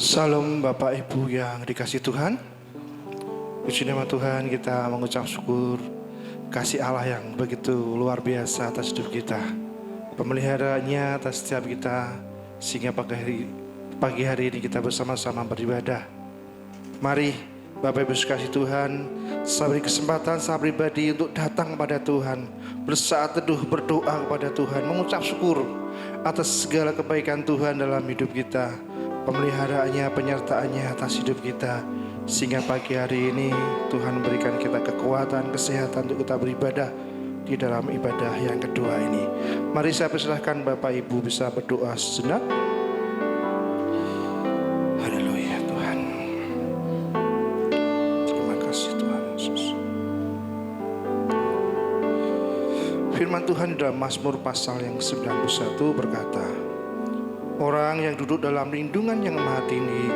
Salam Bapak Ibu yang dikasihi Tuhan. Puji nama Tuhan, kita mengucap syukur kasih Allah yang begitu luar biasa atas hidup kita, pemeliharaannya atas setiap kita, sehingga pagi hari ini kita bersama-sama beribadah. Mari Bapak Ibu sekasihi Tuhan, saya beri kesempatan saya pribadi untuk datang kepada Tuhan, bersaat teduh, berdoa kepada Tuhan, mengucap syukur atas segala kebaikan Tuhan dalam hidup kita, pemeliharaannya, penyertaannya atas hidup kita, sehingga pagi hari ini Tuhan berikan kita kekuatan, kesehatan untuk kita beribadah di dalam ibadah yang kedua ini. Mari saya persilahkan Bapak Ibu bisa berdoa sejenak. Haleluya Tuhan. Terima kasih Tuhan Yesus. Firman Tuhan dalam Mazmur pasal yang 91 berkata, orang yang duduk dalam lindungan yang maha tinggi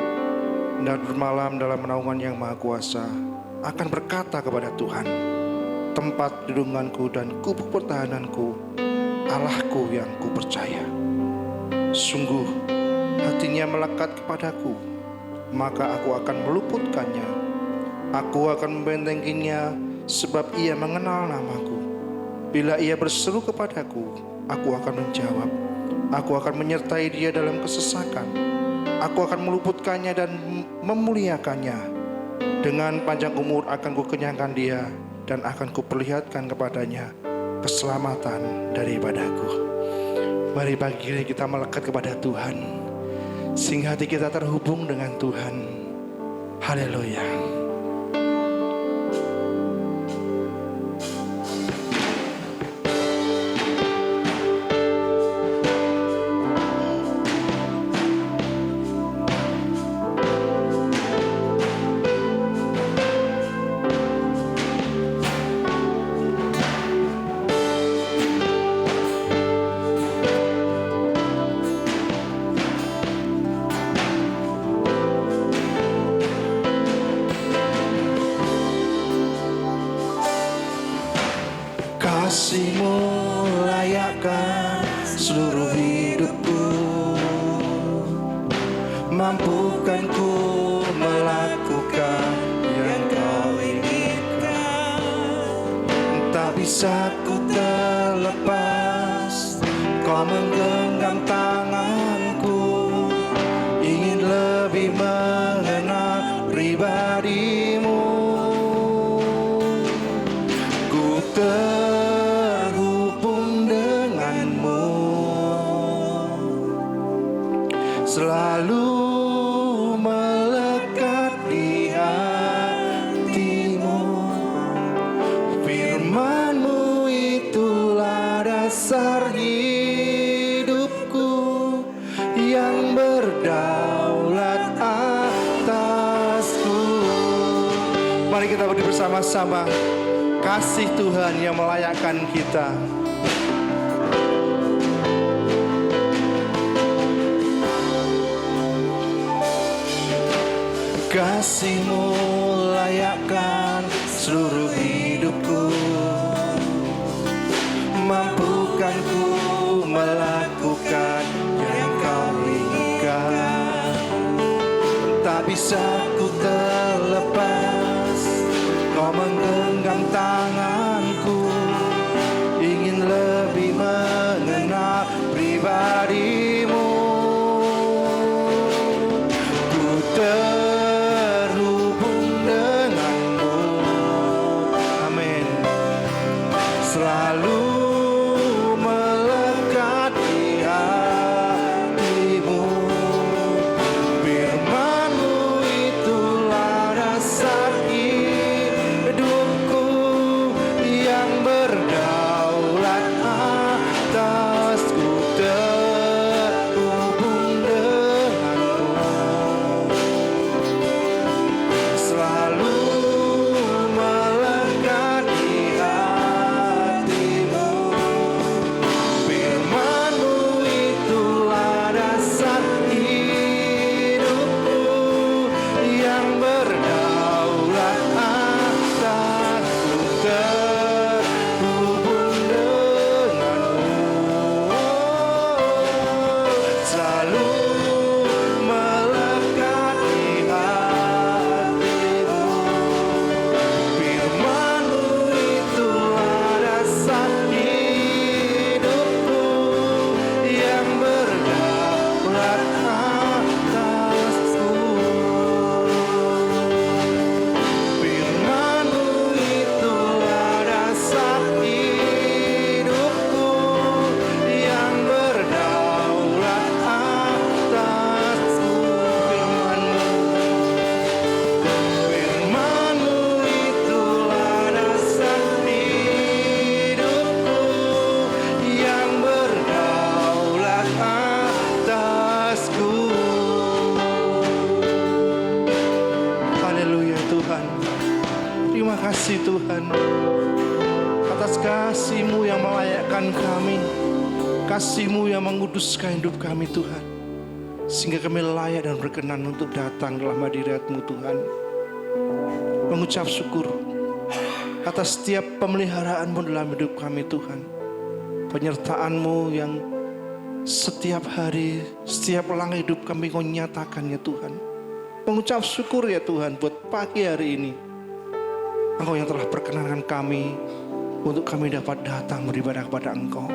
dan bermalam dalam naungan yang maha kuasa akan berkata kepada Tuhan, tempat lindunganku dan kubuk pertahananku, Allahku yang ku percaya. Sungguh hatinya melekat kepadaku, maka aku akan meluputkannya. Aku akan membentenginya sebab ia mengenal namaku. Bila ia berseru kepadaku, aku akan menjawab. Aku akan menyertai dia dalam kesesakan. Aku akan meluputkannya dan memuliakannya. Dengan panjang umur akan kukenyangkan dia dan akan kuperlihatkan kepadanya keselamatan daripadaku. Mari pagi ini kita melekat kepada Tuhan, sehingga hati kita terhubung dengan Tuhan. Haleluya. Kasih-Mu layakkan seluruh hidupku, mampukan ku melakukan yang Kau inginkan. Tak bisa ku terlepas, Kau menggenggam tanganku, ingin lebih mengenal pribadi-Mu. Ku terhubung denganmu, selalu melekat di hatimu. Firman-Mu itulah dasar hidupku, yang berdaulat atasku. Mari kita berdiri bersama-sama. Kasih Tuhan yang melayakkan kita. Kasih-Mu layakkan seluruh hidupku, mampukan ku melakukan yang Kau inginkan. Tak bisa ku terlepas, Kau menggenggam tanganku, ingin lebih mengenal pribadi-Mu. Ku terhubung denganmu, amin. Selalu melekat di hatimu. Firman-Mu itulah dasar hidupku, yang berdaulat atasku. Terhubung denganmu, selalu melekat di hatimu. Terima kasih Tuhan atas kasih-Mu yang melayakkan kami, kasih-Mu yang menguduskan hidup kami Tuhan, sehingga kami layak dan berkenan untuk datang dalam hadirat-Mu Tuhan. Mengucap syukur atas setiap pemeliharaan-Mu dalam hidup kami Tuhan, penyertaan-Mu yang setiap hari, setiap langkah hidup kami Kau nyatakan ya Tuhan. Mengucap syukur ya Tuhan buat pagi hari ini, Engkau yang telah perkenankan kami untuk kami dapat datang beribadah kepada Engkau.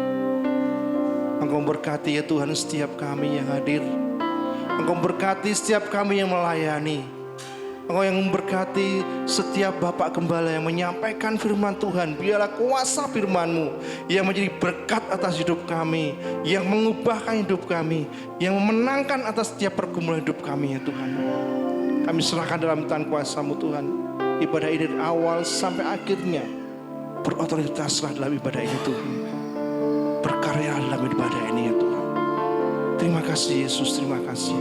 Engkau berkati ya Tuhan setiap kami yang hadir, Engkau berkati setiap kami yang melayani, Engkau yang memberkati setiap Bapak Gembala yang menyampaikan firman Tuhan. Biarlah kuasa firman-Mu yang menjadi berkat atas hidup kami, yang mengubahkan hidup kami, yang memenangkan atas setiap pergumulan hidup kami ya Tuhan. Kami serahkan dalam tangan kuasa-Mu Tuhan. Ibadah ini dari awal sampai akhirnya berotoritaslah dalam ibadah ini Tuhan. Berkarya dalam ibadah ini ya Tuhan. Terima kasih Yesus, terima kasih.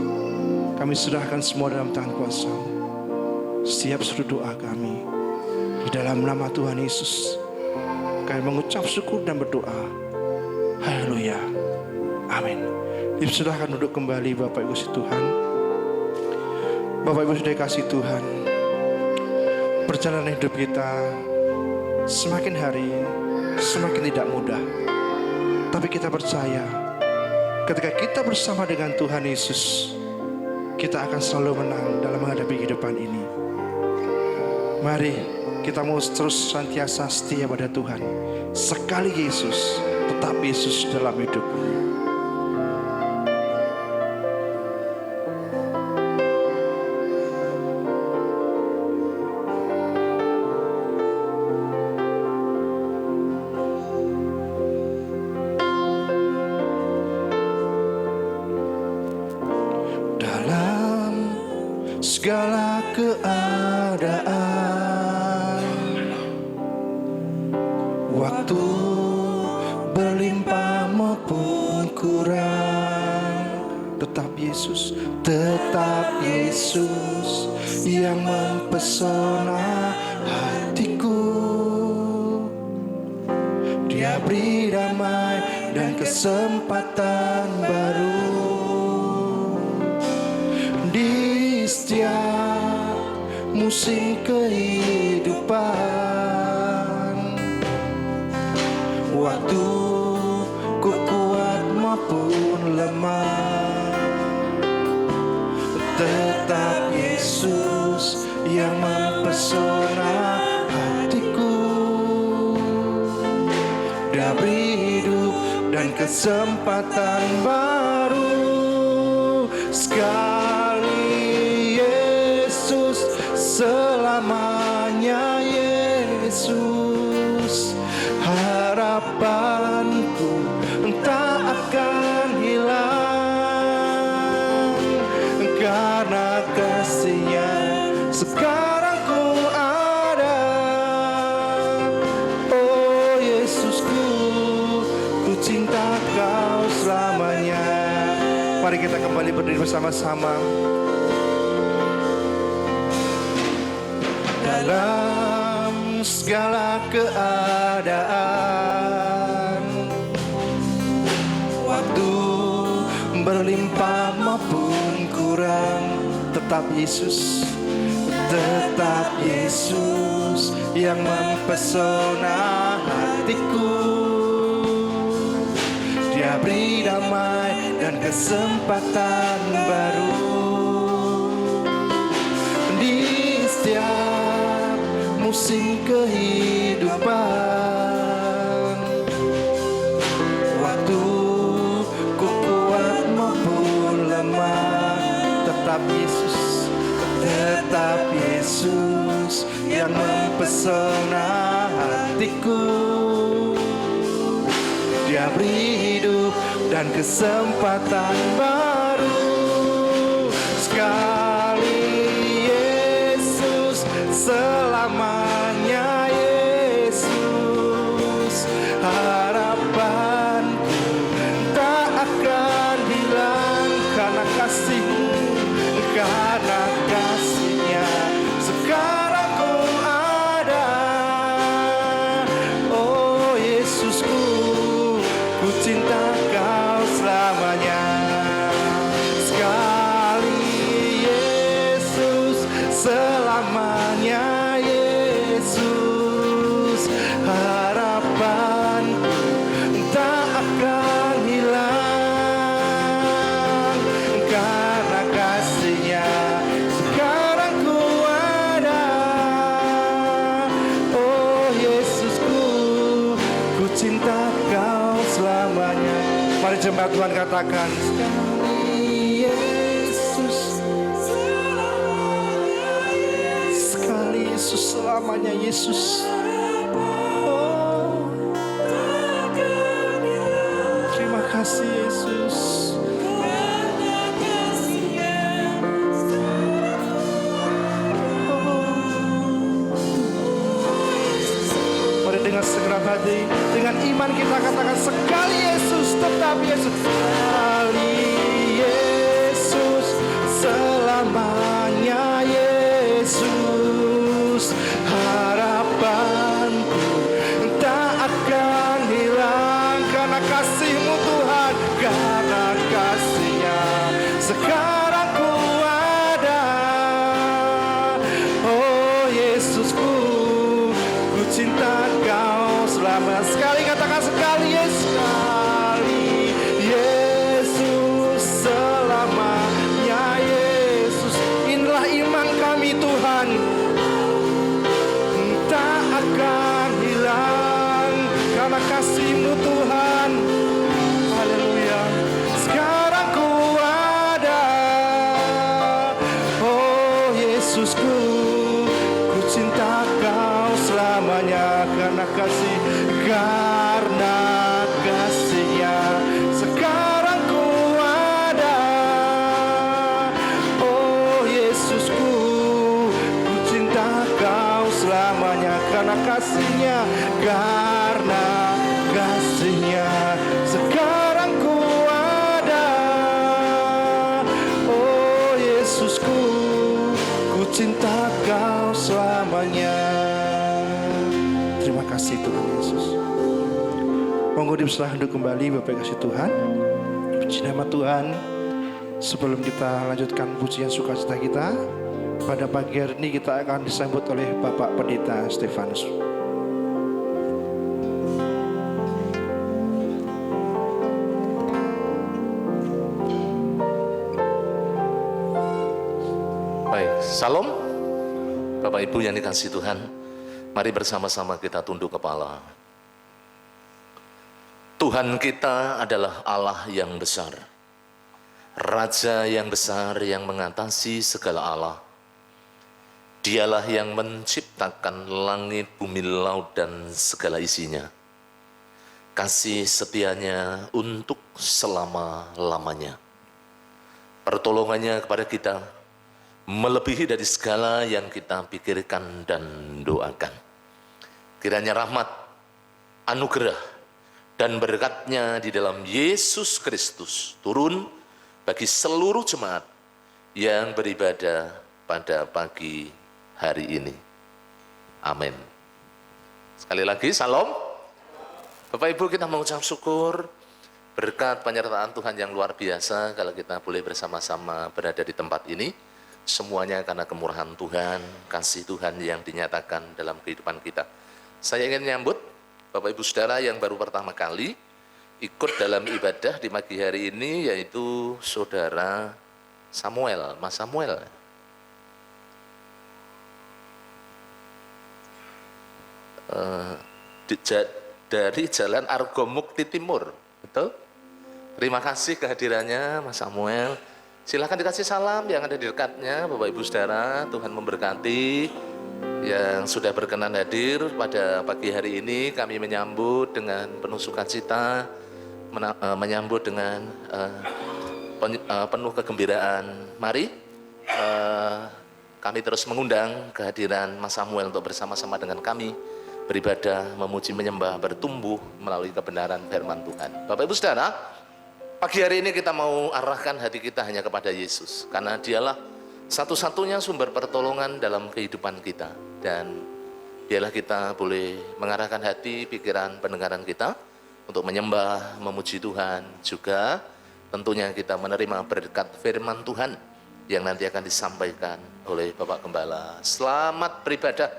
Kami serahkan semua dalam tangan kuasa-Mu. Setiap sudut doa kami di dalam nama Tuhan Yesus, kami mengucap syukur dan berdoa. Haleluya, amin. Dipersilahkan duduk kembali Bapak Ibu Tuhan. Bapak Ibu sudah kasih Tuhan, perjalanan hidup kita semakin hari semakin tidak mudah, tapi kita percaya ketika kita bersama dengan Tuhan Yesus, kita akan selalu menang dalam menghadapi kehidupan ini. Mari kita mau terus senantiasa setia pada Tuhan. Sekali Yesus, tetap Yesus dalam hidupmu. Dalam segala keadaan, waktu berlimpah maupun kurang, tetap Yesus yang mempesona hatiku. Dia beri damai dan kesempatan baru di setiap musim kehidupan. Waktu ku kuat maupun lemah, tetap Yesus yang mempesona hatiku. Dia beri hidup dan kesempatan baru. Sekali Yesus, selamanya Yesus. Harapanku tak akan hilang, karena kasih-Nya sekarang ku ada. Oh Yesusku, ku cinta Kau selamanya. Mari kita kembali berdiri bersama-sama. Dalam segala keadaan, waktu berlimpah maupun kurang, tetap Yesus yang mempesona hatiku. Dia beri damai dan kesempatan baru di setiap musim kehidupan. Waktu ku kuat maupun lemah, tetap Yesus yang mempesona hatiku. Dia beri hidup dan kesempatan baru. Sekali Yesus, selamanya Yesus. Harapanku tak akan hilang, karena kasih-Mu, karena kasih-Nya sekarang ku ada. Mari jemaat Tuhan katakan sekali Yesus, sekali Yesus, selamanya Yesus. Oh, terima kasih Yesus. Dengan segenap hati, dengan iman kita katakan sekali Yesus, tetap Yesus. Sekali Yesus, selamanya Yesus. Harapanku tak akan hilang karena kasih-Mu Tuhan, karena kasih-Nya sekarang ku ada. Oh Yesusku, ku cinta selama sekali, katakan sekali Yesus, sekali Yesus, selamanya Yesus. Inilah iman kami Tuhan, tak akan hilang karena kasih-Mu Tuhan. Haleluya. Sekarang ku ada. Oh Yesusku, ku cinta Kau selamanya karena kasih-Nya sekarang ku ada. Oh Yesusku, ku cinta Kau selamanya karena kasih-Nya sekarang ku ada. Oh Yesusku, ku cinta Kau selamanya. Terima kasih Tuhan Yesus. Monggo dipersilakan untuk kembali Bapak kasih Tuhan. Puji nama Tuhan. Sebelum kita lanjutkan pujian sukacita kita, pada pagi hari ini kita akan disambut oleh Bapak Pendeta Stefanus. Baik, salam Bapak Ibu yang dikasihi Tuhan. Mari bersama-sama kita tunduk kepala. Tuhan kita adalah Allah yang besar, Raja yang besar yang mengatasi segala Allah. Dialah yang menciptakan langit, bumi, laut, dan segala isinya. Kasih setianya untuk selama-lamanya. Pertolongannya kepada kita melebihi dari segala yang kita pikirkan dan doakan. Kiranya rahmat, anugerah, dan berkat-Nya di dalam Yesus Kristus turun bagi seluruh jemaat yang beribadah pada pagi hari ini. Amin. Sekali lagi, salam. Bapak Ibu, kita mengucap syukur berkat penyertaan Tuhan yang luar biasa kalau kita boleh bersama-sama berada di tempat ini. Semuanya karena kemurahan Tuhan, kasih Tuhan yang dinyatakan dalam kehidupan kita. Saya ingin menyambut Bapak Ibu Saudara yang baru pertama kali ikut dalam ibadah di pagi hari ini, yaitu Saudara Samuel, Mas Samuel. Dari Jalan Argomukti Timur, betul? Terima kasih kehadirannya Mas Samuel. Silakan dikasih salam yang ada di dekatnya, Bapak Ibu Saudara. Tuhan memberkati yang sudah berkenan hadir pada pagi hari ini. Kami menyambut dengan penuh sukacita, menyambut dengan penuh kegembiraan. Mari kami terus mengundang kehadiran Mas Samuel untuk bersama-sama dengan kami beribadah, memuji, menyembah, bertumbuh melalui kebenaran firman Tuhan. Bapak Ibu Saudara, pagi hari ini kita mau arahkan hati kita hanya kepada Yesus, karena Dialah satu-satunya sumber pertolongan dalam kehidupan kita. Dan biarlah kita boleh mengarahkan hati, pikiran, pendengaran kita untuk menyembah, memuji Tuhan. Juga tentunya kita menerima berkat firman Tuhan yang nanti akan disampaikan oleh Bapak Gembala. Selamat beribadah,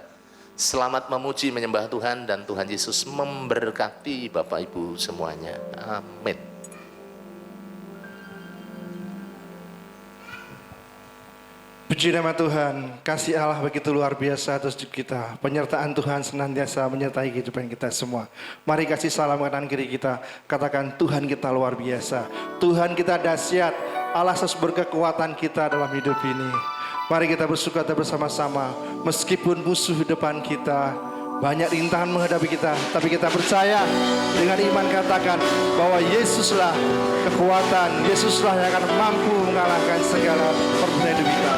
selamat memuji, menyembah Tuhan, dan Tuhan Yesus memberkati Bapak Ibu semuanya. Amin. Puji nama Tuhan, kasih Allah begitu luar biasa atas hidup kita. Penyertaan Tuhan senantiasa menyertai kehidupan kita semua. Mari kasih salam kanan kiri kita, katakan Tuhan kita luar biasa. Tuhan kita dahsyat, Allah sumber kekuatan kita dalam hidup ini. Mari kita bersuka bersama-sama, meskipun musuh di depan kita, banyak rintangan menghadapi kita, tapi kita percaya dengan iman katakan bahwa Yesuslah kekuatan, Yesuslah yang akan mampu mengalahkan segala pergumulan hidup kita.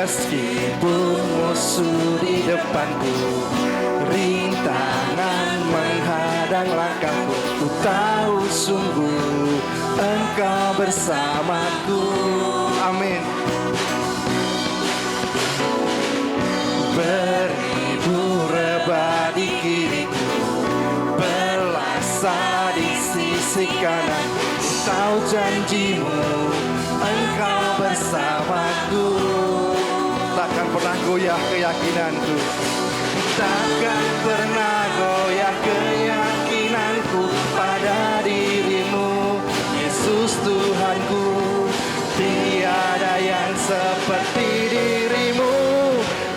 Meskipun musuh di depanku, rintangan menghadang langkahku, ku tahu sungguh Engkau bersamaku. Amin. Beribu rebah di kiriku, belasa di sisi kanan, ku tahu janjimu Engkau bersamaku. Takkan pernah goyah keyakinanku, takkan pernah goyah keyakinanku pada dirimu, Yesus Tuhanku. Tiada yang seperti dirimu,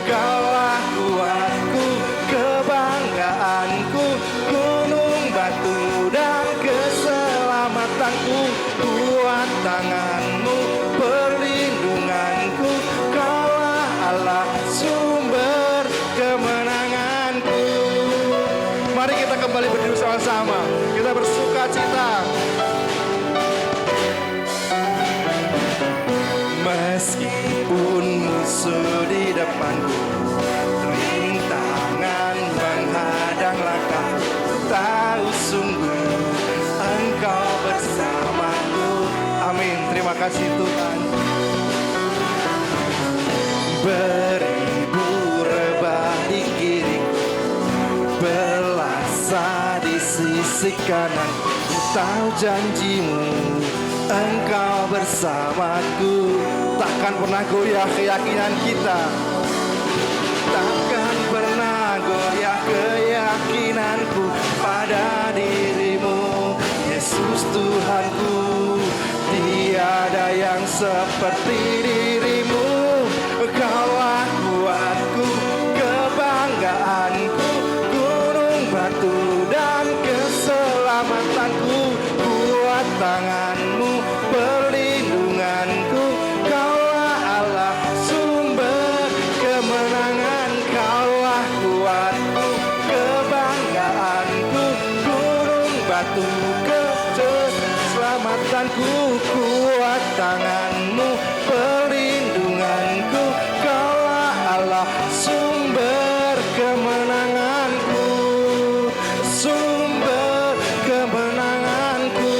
Kaulah kuatku, kebanggaanku, gunung batu dan keselamatanku. Kuat tanganmu, perlindunganku, Kaulah Allah sumber kemenanganku. Mari kita kembali berdiri sama-sama, kita bersuka cita. Meskipun musuh di depanku, rintangan menghadang langkahku, tahu sungguh Engkau bersamaku. Amin. Terima kasih Tuhan. Beribu rebah di kiriku, belasa di sisi kanan, tahu janjimu Engkau bersamaku. Takkan pernah goyah keyakinan kita, takkan pernah goyah keyakinanku pada dirimu, Yesus Tuhanku. Tiada yang seperti dirimu, Kaulah kuatku, kebanggaanku, gunung batu dan keselamatanku. Kuat tanganmu, perlindunganku, Kaulah Allah sumber kemenangan. Kaulah kuatku, kebanggaanku, gunung batu keselamatanku. Kuat tanganmu, perlindunganku, Kaulah Allah sumber kemenanganku, sumber kemenanganku,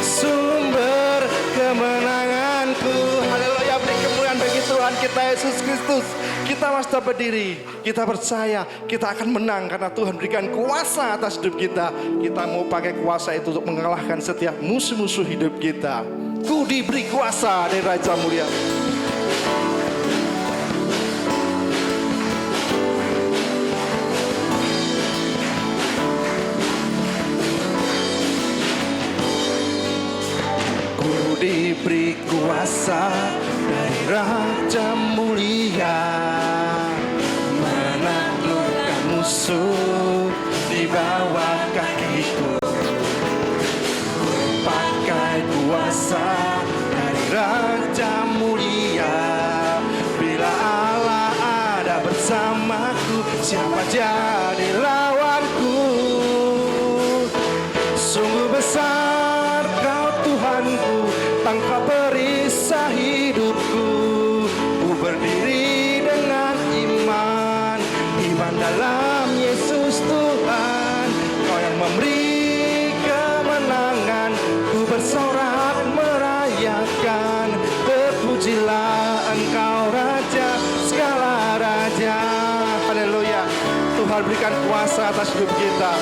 sumber kemenanganku. Haleluya, beri kemuliaan bagi Tuhan kita Yesus Kristus. Kita masih tetap berdiri, kita percaya kita akan menang karena Tuhan berikan kuasa atas hidup kita. Kita mau pakai kuasa itu untuk mengalahkan setiap musuh-musuh hidup kita. Ku diberi kuasa dari Raja Mulia. Ku diberi kuasa dari Raja Mulia, menaklukkan musuh di bawah kakiku. Pakai kuasa dari Raja Mulia, bila Allah ada bersamaku, siapa jadi lawanku? Sungguh besar Kau Tuhanku, Engkau perisai hidupku. Ku berdiri dengan iman, iman dalam Yesus Tuhan. Kau yang memberi kemenangan, ku bersorak merayakan. Terpujilah Engkau Raja segala raja. Haleluya. Tuhan berikan kuasa atas hidup kita.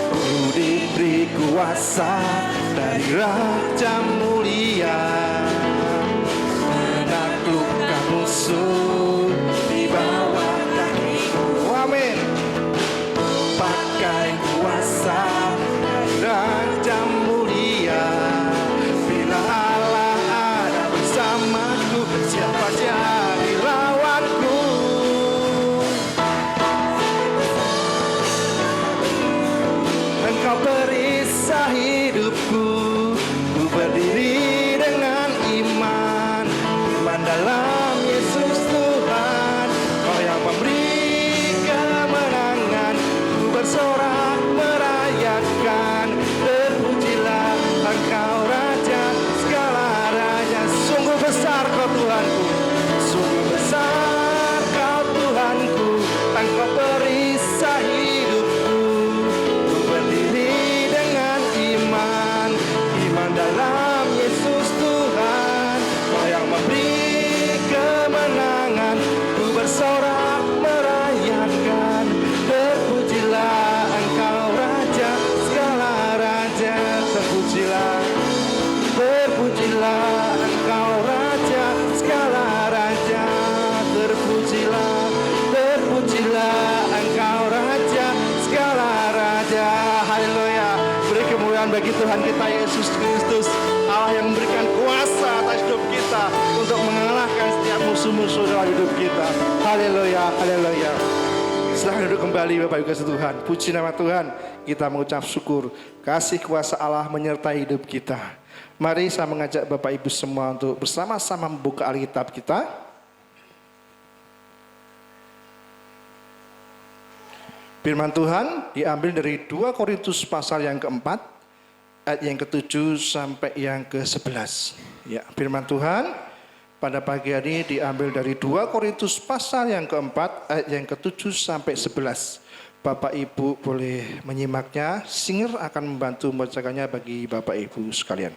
Ku diberi kuasa dari Raja Mulia, menaklukkan musuh di bawah kakiku. perisai hidupku. Ku berdiri dengan iman, iman dalam Yesus Tuhan. Kau yang memberi kemenangan, ku bersorak merayakan. Terpujilah Engkau Raja segala raja. Sungguh besar Kau Tuhanku, sungguh besar Kau Tuhanku. Engkau perisai hidupku. Ku berdiri dengan iman, iman dalam Yesus Tuhan. Kau yang memberi kemenangan, ku bersorak merayakan. Terpujilah Engkau Raja segala raja. Terpujilah, terpujilah Engkau Raja segala raja. Terpujilah, terpujilah Engkau Raja segala raja. Haleluya. Beri kemuliaan bagi Tuhan kita Yesus Kristus, Allah yang memberikan kuasa atas hidup kita untuk mengalahkan setiap musuh-musuh dalam hidup kita. Haleluya, haleluya. Silahkan duduk kembali Bapak Ibu kasih Tuhan. Puji nama Tuhan. Kita mengucap syukur. Kasih kuasa Allah menyertai hidup kita. Mari saya mengajak Bapak Ibu semua untuk bersama-sama membuka Alkitab kita. Firman Tuhan diambil dari 2 Korintus pasal yang keempat, ayat yang ke-7 sampai yang ke-11. Ya, firman Tuhan pada pagi hari diambil dari 2 Korintus pasal yang keempat, ayat yang ke-7 sampai 11. Bapak Ibu boleh menyimaknya, Singer akan membantu membacakannya bagi Bapak Ibu sekalian.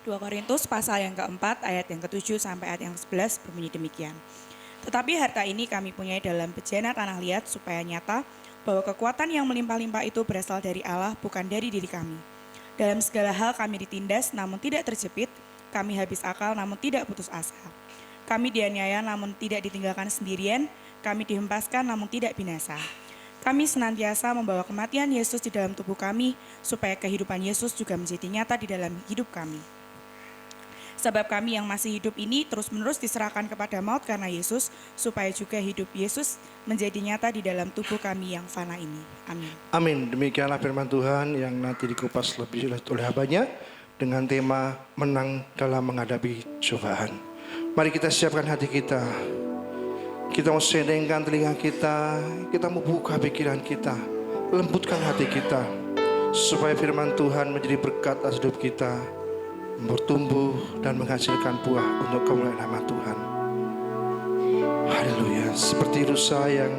2 Korintus pasal yang keempat, ayat yang ke-7 sampai ayat yang ke-11 berbunyi demikian. Tetapi harta ini kami punyai dalam bejana tanah liat supaya nyata bahwa kekuatan yang melimpah-limpah itu berasal dari Allah, bukan dari diri kami. Dalam segala hal kami ditindas namun tidak terjepit, kami habis akal namun tidak putus asa. Kami dianiaya namun tidak ditinggalkan sendirian, kami dihempaskan namun tidak binasa. Kami senantiasa membawa kematian Yesus di dalam tubuh kami, supaya kehidupan Yesus juga menjadi nyata di dalam hidup kami. Sebab kami yang masih hidup ini terus-menerus diserahkan kepada maut karena Yesus, supaya juga hidup Yesus menjadi nyata di dalam tubuh kami yang fana ini. Amin. Amin. Demikianlah firman Tuhan yang nanti dikupas lebih oleh hambanya dengan tema menang dalam menghadapi cobaan. Mari kita siapkan hati kita. Kita mau sedengkan telinga kita, kita mau buka pikiran kita, lembutkan hati kita, supaya firman Tuhan menjadi berkat atas hidup kita, bertumbuh dan menghasilkan buah untuk kemuliaan nama Tuhan. Haleluya. Seperti rusa yang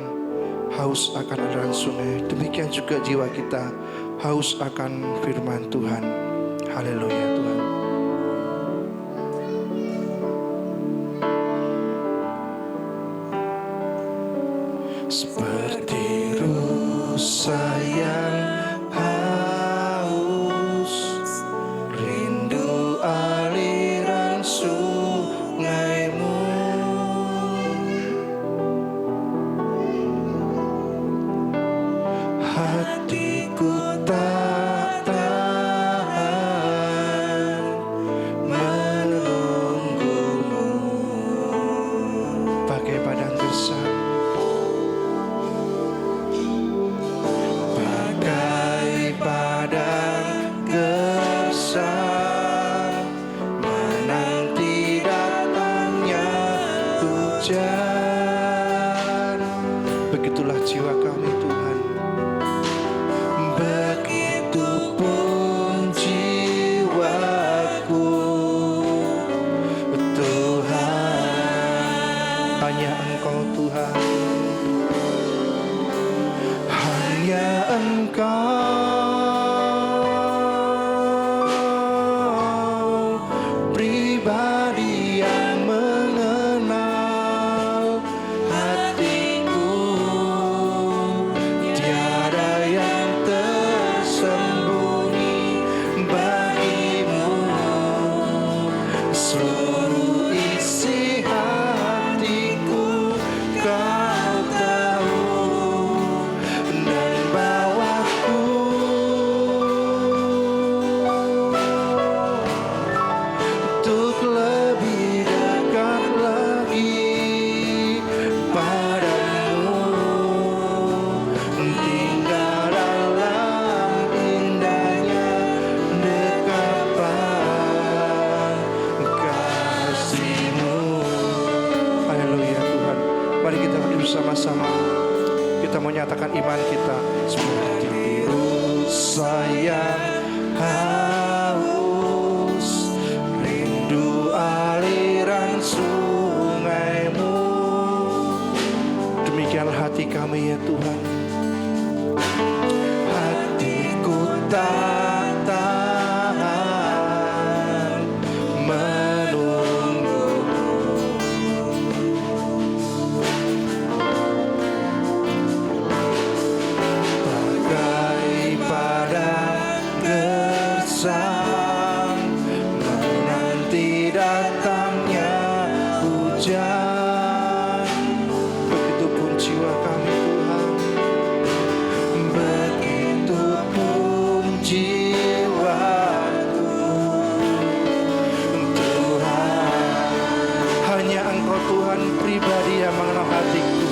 haus akan aliran sungai, demikian juga jiwa kita haus akan firman Tuhan. Haleluya Tuhan. Seperti rusa yang haus, rindu aliran sungaimu. Hatiku tak tahan menunggumu, bagai padang gersang menyatakan iman kita seperti biru sayang haus, rindu aliran sungaimu. Demikianlah hati kami ya Tuhan. Hatiku tak tahan menunggu, bagai padang gersang menanti datangnya hujan. Begitupun jiwa kami Tuhan, begitupun jiwaku Tuhan. Hanya Engkau Tuhan pribadi yang mengenal hatiku.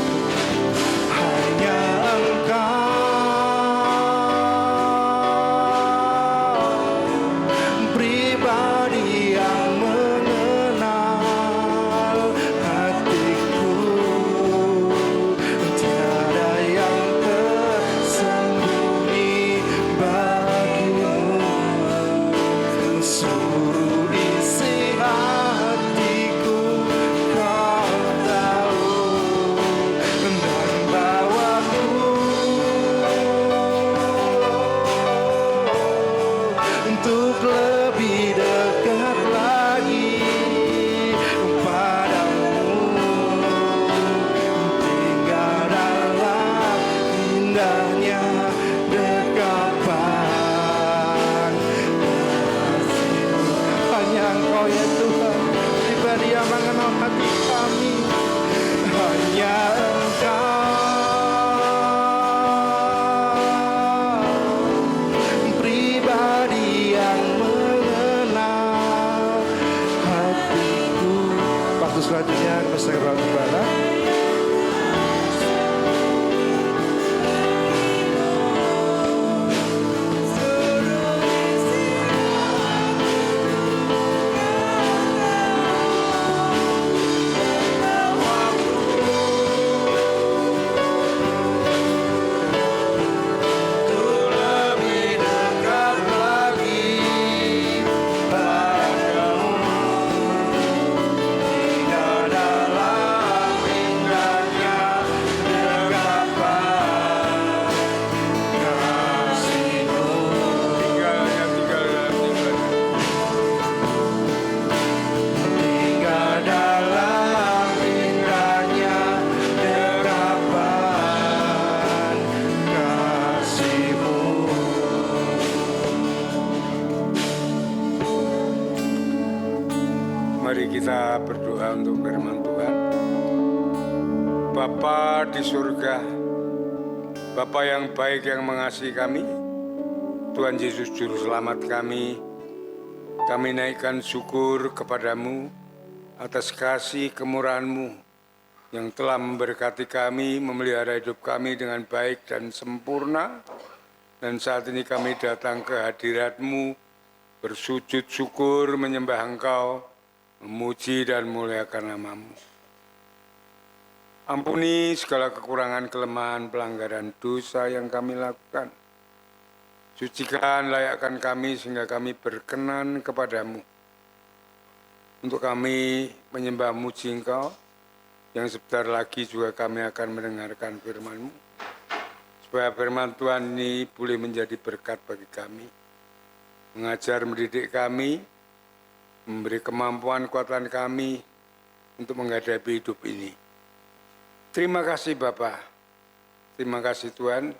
Hanya Engkau pribadi yang mengenal hatiku. Tiada yang tersembunyi bagimu. Seluruh isi hatiku Kau tahu, dan bawaku untuk lebih dekat lagi padamu, tinggal dalam indahnya dekapan kasih-Mu. Hanya Engkau ya Tuhan pribadi yang mengenal hati kami. Hanya Engkau pribadi yang mengenal hatiku. Waktu selanjutnya kita segera kembali. Lebih dekat lagi padamu, tinggal dalam indahnya dekapan kasih-Mu. Tinggal dalam indahnya dekapan kasih-Mu. Mari kita berdoa untuk firman Tuhan. Bapa di surga, Bapa yang baik yang mengasihi kami, Tuhan Yesus Juru Selamat kami naikkan syukur kepadamu atas kasih kemurahan-Mu yang telah memberkati kami, memelihara hidup kami dengan baik dan sempurna. Dan saat ini kami datang ke hadirat-Mu, bersujud syukur menyembah Engkau, memuji dan memuliakan nama-Mu. Ampuni segala kekurangan, kelemahan, pelanggaran dosa yang kami lakukan. Sucikan, layakkan kami sehingga kami berkenan kepadamu. Untuk kami menyembah muji Engkau, yang sebentar lagi juga kami akan mendengarkan firman-Mu. Supaya firman Tuhan ini boleh menjadi berkat bagi kami. Mengajar, mendidik kami, memberi kemampuan kekuatan kami untuk menghadapi hidup ini. Terima kasih Bapa, terima kasih Tuhan.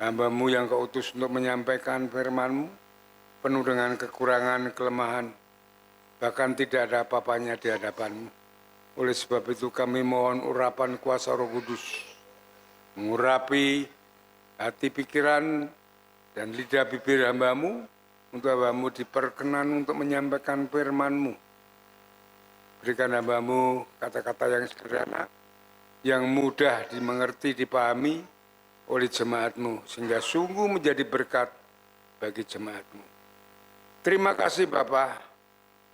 Hamba-Mu yang Kau utus untuk menyampaikan firman-Mu, penuh dengan kekurangan, kelemahan, bahkan tidak ada apa-apanya di hadapan-Mu. Oleh sebab itu kami mohon urapan kuasa Roh Kudus, mengurapi hati pikiran dan lidah bibir hamba-Mu, untuk hamba-Mu diperkenan untuk menyampaikan firman-Mu. Berikan hamba-Mu kata-kata yang sederhana, yang mudah dimengerti, dipahami oleh jemaat-Mu, sehingga sungguh menjadi berkat bagi jemaat-Mu. Terima kasih Bapa.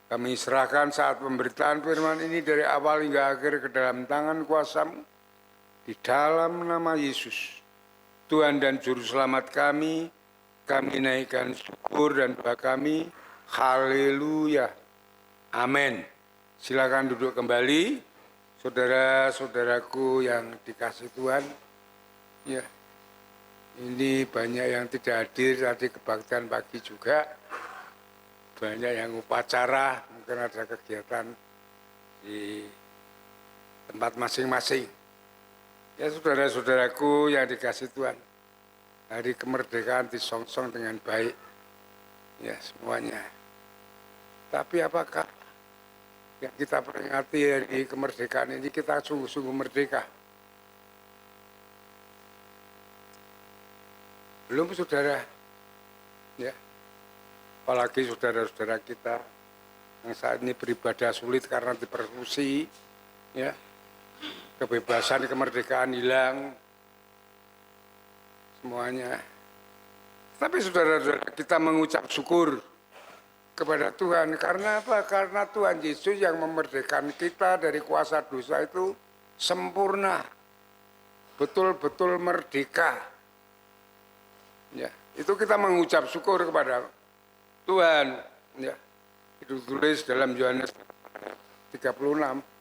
Kami serahkan saat pemberitaan firman ini dari awal hingga akhir ke dalam tangan kuasa-Mu. Di dalam nama Yesus, Tuhan dan Juru Selamat kami naikkan syukur dan doa kami. Haleluya. Amin. Silakan duduk kembali, saudara-saudaraku yang dikasih Tuhan. Ya, ini banyak yang tidak hadir tadi kebaktian pagi juga. Banyak yang upacara, mungkin ada kegiatan di tempat masing-masing. Ya saudara-saudaraku yang dikasih Tuhan, hari kemerdekaan disongsong dengan baik, ya semuanya. Tapi apakah yang kita peringati hari kemerdekaan ini kita sungguh-sungguh merdeka? Belum saudara, ya. Apalagi saudara-saudara kita yang saat ini beribadah sulit karena dipersekusi, ya. Kebebasan, kemerdekaan hilang, semuanya. Tapi saudara-saudara kita mengucap syukur kepada Tuhan. Karena apa? Karena Tuhan Yesus yang memerdekakan kita dari kuasa dosa itu sempurna. Betul-betul merdeka. Ya, itu kita mengucap syukur kepada Tuhan. Ya, itu tulis dalam Yohanes 36.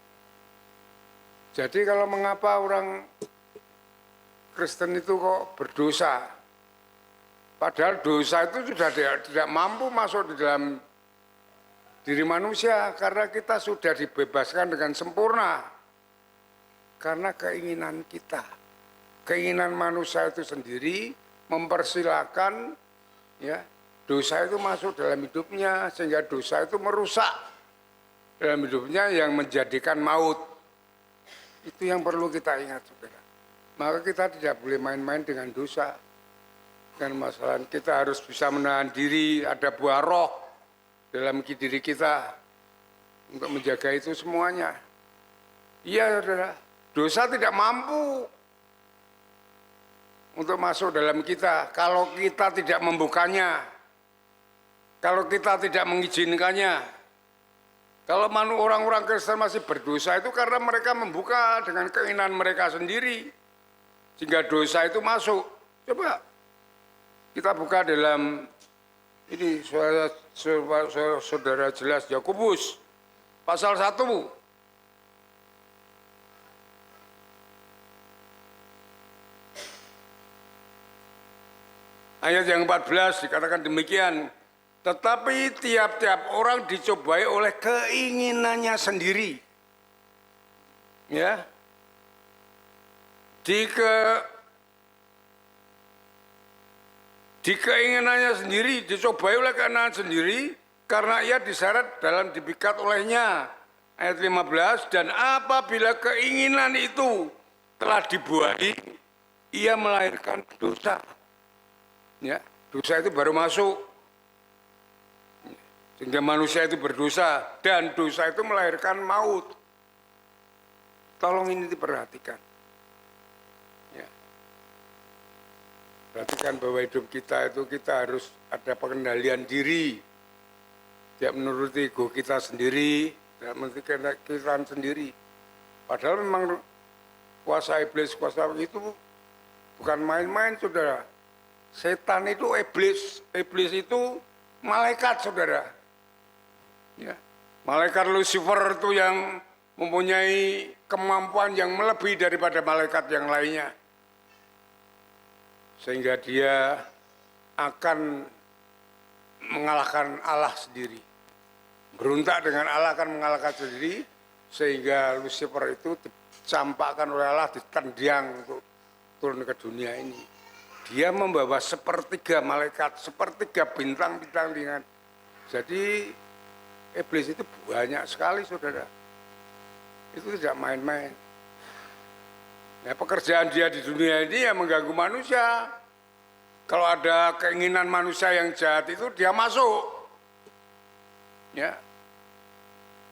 Jadi kalau mengapa orang Kristen itu kok berdosa? Padahal dosa itu sudah tidak mampu masuk di dalam diri manusia karena kita sudah dibebaskan dengan sempurna. Karena keinginan kita, keinginan manusia itu sendiri mempersilahkan ya dosa itu masuk dalam hidupnya sehingga dosa itu merusak dalam hidupnya yang menjadikan maut. Itu yang perlu kita ingat, saudara. Maka kita tidak boleh main-main dengan dosa. Dengan masalah kita harus bisa menahan diri, ada buah roh dalam diri kita untuk menjaga itu semuanya. Iya, saudara. Dosa tidak mampu untuk masuk dalam kita kalau kita tidak membukanya, kalau kita tidak mengizinkannya. Kalau orang-orang Kristen masih berdosa itu karena mereka membuka dengan keinginan mereka sendiri. Sehingga dosa itu masuk. Coba kita buka dalam ini saudara jelas Yakobus pasal 1. Ayat yang 14 dikatakan demikian. Tetapi tiap-tiap orang dicobai oleh keinginannya sendiri. Ya. Di keinginannya sendiri, dicobai oleh keinginan sendiri, karena ia diseret dalam dipikat olehnya. Ayat 15, dan apabila keinginan itu telah dibuahi, ia melahirkan dosa. Ya, dosa itu baru masuk. Sehingga manusia itu berdosa dan dosa itu melahirkan maut. Tolong ini diperhatikan. Ya. Perhatikan bahwa hidup kita itu kita harus ada pengendalian diri. Tidak menuruti ego kita sendiri, tidak menuruti kita sendiri. Padahal memang kuasa iblis, kuasa itu bukan main-main, saudara. Setan itu iblis itu malaikat, saudara. Ya, malaikat Lucifer itu yang mempunyai kemampuan yang melebihi daripada malaikat yang lainnya. Sehingga dia akan mengalahkan Allah sendiri. Berontak dengan Allah akan mengalahkan sendiri. Sehingga Lucifer itu dicampakkan oleh Allah, ditendang untuk turun ke dunia ini. Dia membawa sepertiga malaikat, sepertiga bintang-bintang dengan. Jadi iblis itu banyak sekali, saudara. Itu tidak main-main. Nah, pekerjaan dia di dunia ini yang mengganggu manusia. Kalau ada keinginan manusia yang jahat itu dia masuk. Ya.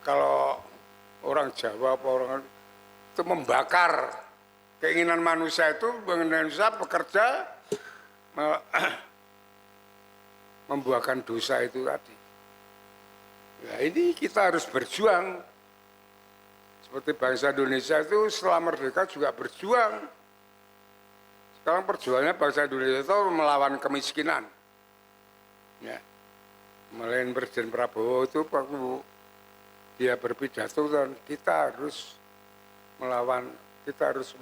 Kalau orang Jawa apa orang itu membakar keinginan manusia itu, manusia bekerja membuahkan dosa itu tadi. Nah, ini kita harus berjuang Seperti bangsa Indonesia itu setelah merdeka juga berjuang. Sekarang perjuangannya bangsa Indonesia itu melawan kemiskinan. Ya. Melain Presiden Prabowo itu waktu dia berpidato dan kita harus melawan, kita harus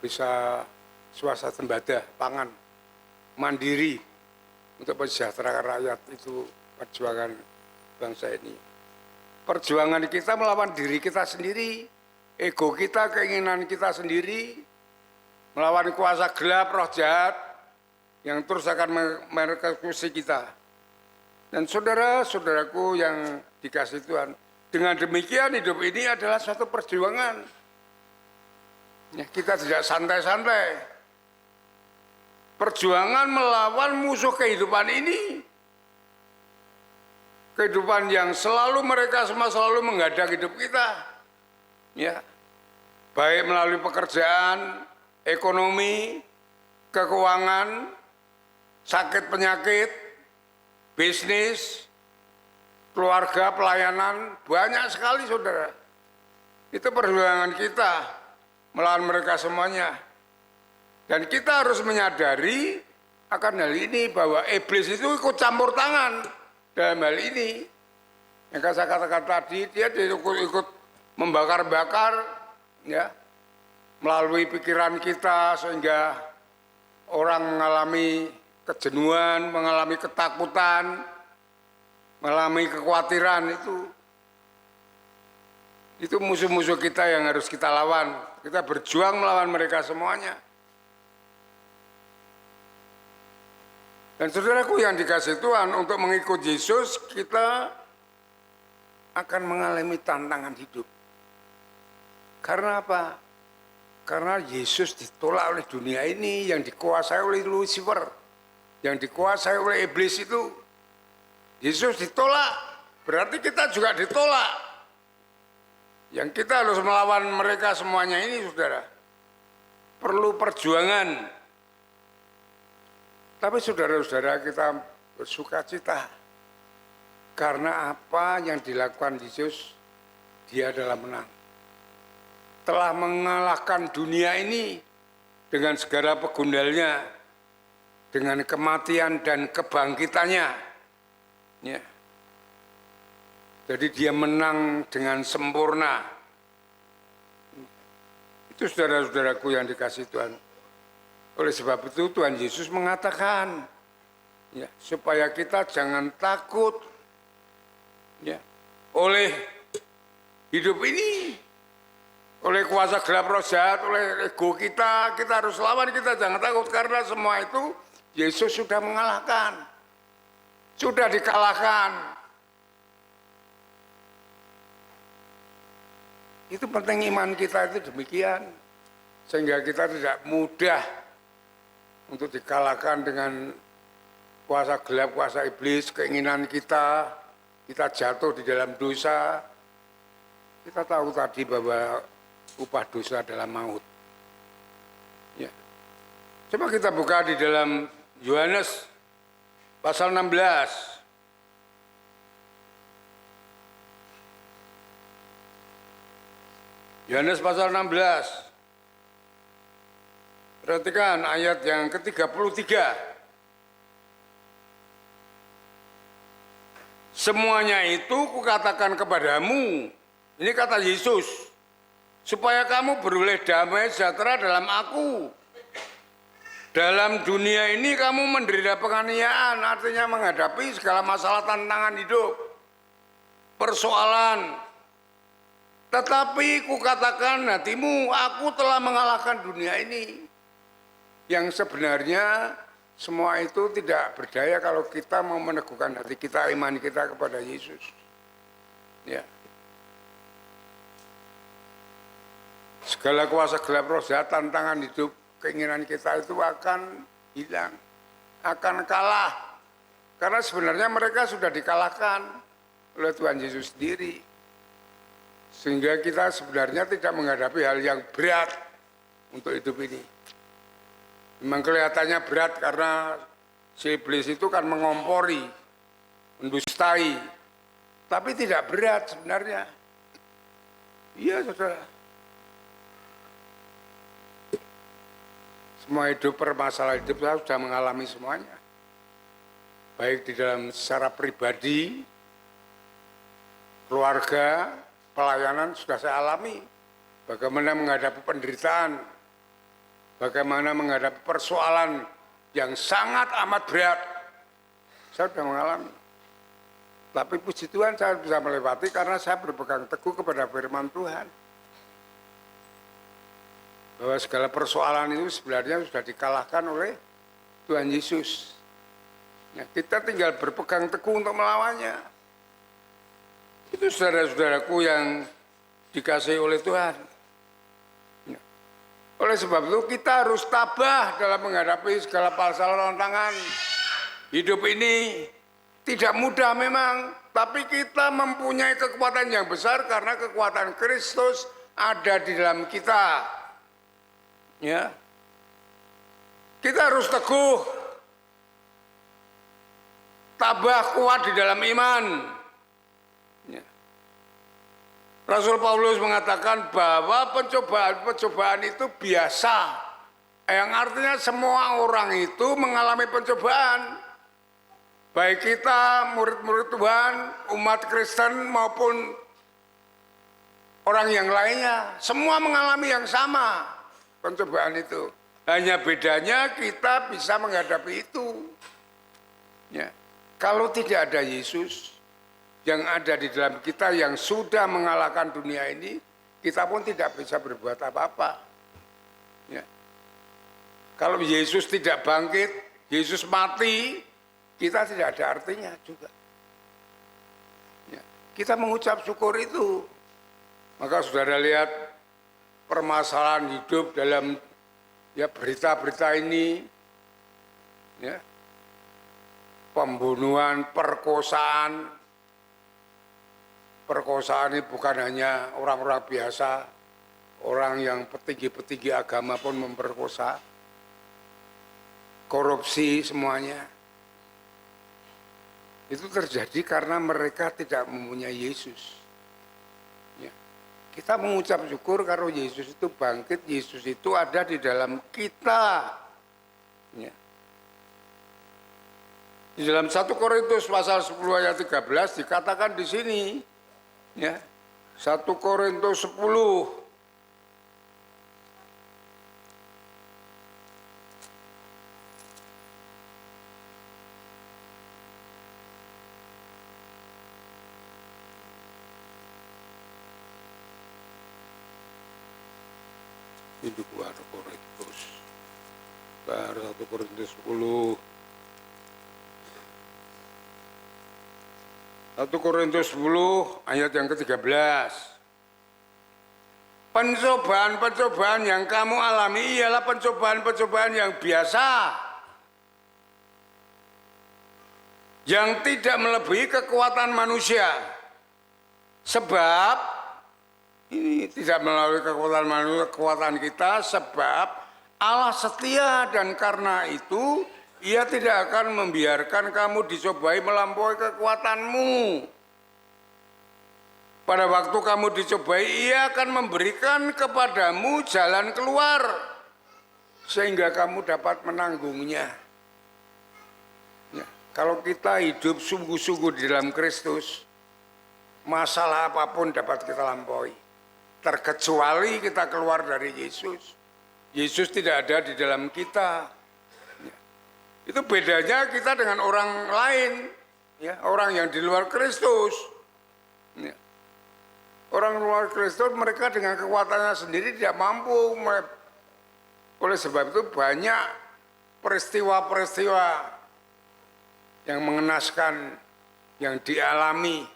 bisa swasembada pangan mandiri untuk mensejahterakan rakyat. Itu perjuangan bangsa ini. Perjuangan kita melawan diri kita sendiri, ego kita, keinginan kita sendiri, melawan kuasa gelap, roh jahat yang terus akan mereksekusi kita. Dan saudara-saudaraku yang dikasihi Tuhan, dengan demikian hidup ini adalah suatu perjuangan. Ya, kita tidak santai-santai. Perjuangan melawan musuh kehidupan ini. Kehidupan yang mereka semua selalu menghadang hidup kita. Ya. Baik melalui pekerjaan, ekonomi, keuangan, sakit penyakit, bisnis, keluarga, pelayanan, banyak sekali saudara. Itu perjuangan kita melawan mereka semuanya. Dan kita harus menyadari akan hal ini bahwa iblis itu ikut campur tangan dalam hal ini. Yang saya katakan tadi, dia ikut membakar-bakar, ya, melalui pikiran kita sehingga orang mengalami kejenuhan, mengalami ketakutan, mengalami kekhawatiran. Itu musuh-musuh kita yang harus kita lawan. Kita berjuang melawan mereka semuanya. Dan saudaraku yang dikasihi Tuhan, untuk mengikut Yesus kita akan mengalami tantangan hidup. Karena apa? Karena Yesus ditolak oleh dunia ini yang dikuasai oleh Lucifer, yang dikuasai oleh iblis itu. Yesus ditolak, berarti kita juga ditolak. Yang kita harus melawan mereka semuanya ini, saudara, perlu perjuangan. Tapi saudara-saudara kita bersuka cita. Karena apa yang dilakukan Yesus, dia adalah menang. Telah mengalahkan dunia ini dengan segala pegundalnya, dengan kematian dan kebangkitannya. Ya. Jadi dia menang dengan sempurna. Itu saudara-saudaraku yang dikasihi Tuhan. Oleh sebab itu Tuhan Yesus mengatakan, ya, supaya kita jangan takut, ya, oleh hidup ini, oleh kuasa gelap roh jahat, oleh ego kita harus lawan, kita jangan takut karena semua itu Yesus sudah mengalahkan, sudah dikalahkan. Itu penting iman kita itu demikian, sehingga kita tidak mudah untuk dikalahkan dengan kuasa gelap, kuasa iblis, keinginan kita jatuh di dalam dosa. Kita tahu tadi bahwa upah dosa adalah maut. Ya. Coba kita buka di dalam Yohanes pasal 16. Yohanes pasal 16. Perhatikan ayat yang ke-33. Semuanya itu kukatakan kepadamu, ini kata Yesus, supaya kamu beroleh damai sejahtera dalam aku. Dalam dunia ini kamu menderita penganiayaan, artinya menghadapi segala masalah tantangan hidup, persoalan. Tetapi kukatakan hatimu, aku telah mengalahkan dunia ini. Yang sebenarnya semua itu tidak berdaya kalau kita mau meneguhkan hati kita, iman kita kepada Yesus. Ya. Segala kuasa gelap roh jahat, tantangan hidup, keinginan kita itu akan hilang, akan kalah. Karena sebenarnya mereka sudah dikalahkan oleh Tuhan Yesus sendiri. Sehingga kita sebenarnya tidak menghadapi hal yang berat untuk hidup ini. Memang kelihatannya berat karena si iblis itu kan mengompori, mendustai. Tapi tidak berat sebenarnya. Iya, saudara. Semua hidup, permasalahan hidup saya sudah mengalami semuanya. Baik di dalam secara pribadi, keluarga, pelayanan sudah saya alami. Bagaimana menghadapi penderitaan, bagaimana menghadapi persoalan yang sangat amat berat. Saya sudah mengalami. Tapi puji Tuhan saya bisa melewati karena saya berpegang teguh kepada firman Tuhan. Bahwa segala persoalan itu sebenarnya sudah dikalahkan oleh Tuhan Yesus. Ya, kita tinggal berpegang teguh untuk melawannya. Itu saudara-saudaraku yang dikasihi oleh Tuhan. Ya. Oleh sebab itu kita harus tabah dalam menghadapi segala masalah tantangan. Hidup ini tidak mudah memang, tapi kita mempunyai kekuatan yang besar karena kekuatan Kristus ada di dalam kita. Ya, kita harus teguh, tabah, kuat di dalam iman. Ya. Rasul Paulus mengatakan bahwa pencobaan itu biasa, yang artinya semua orang itu mengalami pencobaan. Baik kita, murid-murid Tuhan, umat Kristen maupun orang yang lainnya, semua mengalami yang sama, pencobaan itu. Hanya bedanya kita bisa menghadapi itu. Ya. Kalau tidak ada Yesus yang ada di dalam kita yang sudah mengalahkan dunia ini, kita pun tidak bisa berbuat apa-apa. Ya. Kalau Yesus tidak bangkit, Yesus mati, kita tidak ada artinya juga. Ya, kita mengucap syukur itu. Maka saudara lihat permasalahan hidup dalam ya berita-berita ini, ya, pembunuhan, perkosaan. Perkosaan ini bukan hanya orang-orang biasa, orang yang petinggi-petinggi agama pun memperkosa. Korupsi semuanya. Itu terjadi karena mereka tidak mempunyai Yesus. Ya. Kita mengucap syukur kalau Yesus itu bangkit, Yesus itu ada di dalam kita. Ya. Di dalam 1 Korintus pasal 10 ayat 13 dikatakan di sini, ya, 1 Korintus 10 itu 2 Korintus. 1 Korintus 10. 1 Korintus 10 ayat yang ke-13. Pencobaan-pencobaan yang kamu alami ialah pencobaan-pencobaan yang biasa. Yang tidak melebihi kekuatan manusia. Sebab ini tidak melalui kekuatan manusia, kekuatan kita, sebab Allah setia dan karena itu Ia tidak akan membiarkan kamu dicobai melampaui kekuatanmu. Pada waktu kamu dicobai, Ia akan memberikan kepadamu jalan keluar sehingga kamu dapat menanggungnya. Ya, kalau kita hidup sungguh-sungguh di dalam Kristus, masalah apapun dapat kita lampaui. Terkecuali kita keluar dari Yesus. Yesus tidak ada di dalam kita. Ya. Itu bedanya kita dengan orang lain, ya, orang yang di luar Kristus. Ya. Orang luar Kristus mereka dengan kekuatannya sendiri tidak mampu. Oleh sebab itu banyak peristiwa-peristiwa yang mengenaskan yang dialami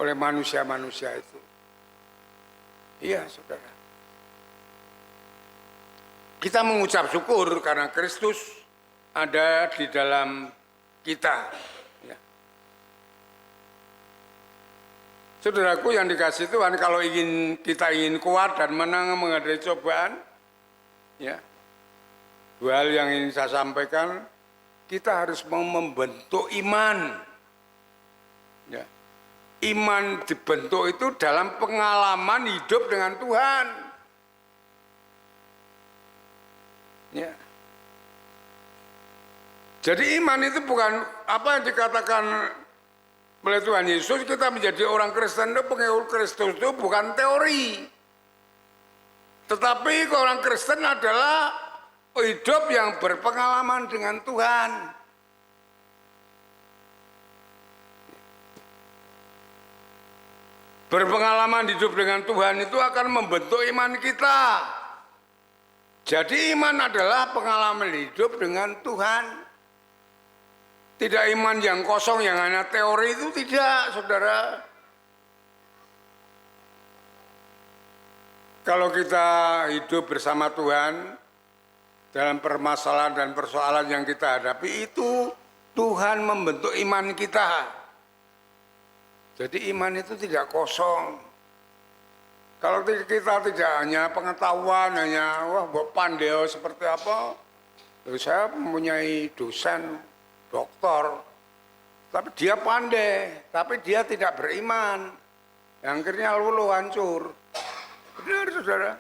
oleh manusia-manusia itu. Iya, saudara. Kita mengucap syukur karena Kristus ada di dalam kita. Ya. Saudaraku yang dikasihi Tuhan, kalau kita ingin kuat dan menang menghadapi cobaan, ya, dua hal yang ingin saya sampaikan, kita harus membentuk iman. Ya. iman dibentuk itu dalam pengalaman hidup dengan Tuhan. Ya. Jadi iman itu bukan apa yang dikatakan oleh Tuhan Yesus, kita menjadi orang Kristen itu, pengikut Kristus itu bukan teori. Tetapi orang Kristen adalah hidup yang berpengalaman dengan Tuhan. Berpengalaman hidup dengan Tuhan itu akan membentuk iman kita. Jadi iman adalah pengalaman hidup dengan Tuhan. Tidak iman yang kosong, yang hanya teori itu tidak, saudara. Kalau kita hidup bersama Tuhan, dalam permasalahan dan persoalan yang kita hadapi itu, Tuhan membentuk iman kita. Jadi iman itu tidak kosong. Kalau kita tidak hanya pengetahuan, hanya wah pandai seperti apa, saya mempunyai dosen doktor, tapi dia pandai, tapi dia tidak beriman, yang akhirnya luluh hancur. Benar, saudara.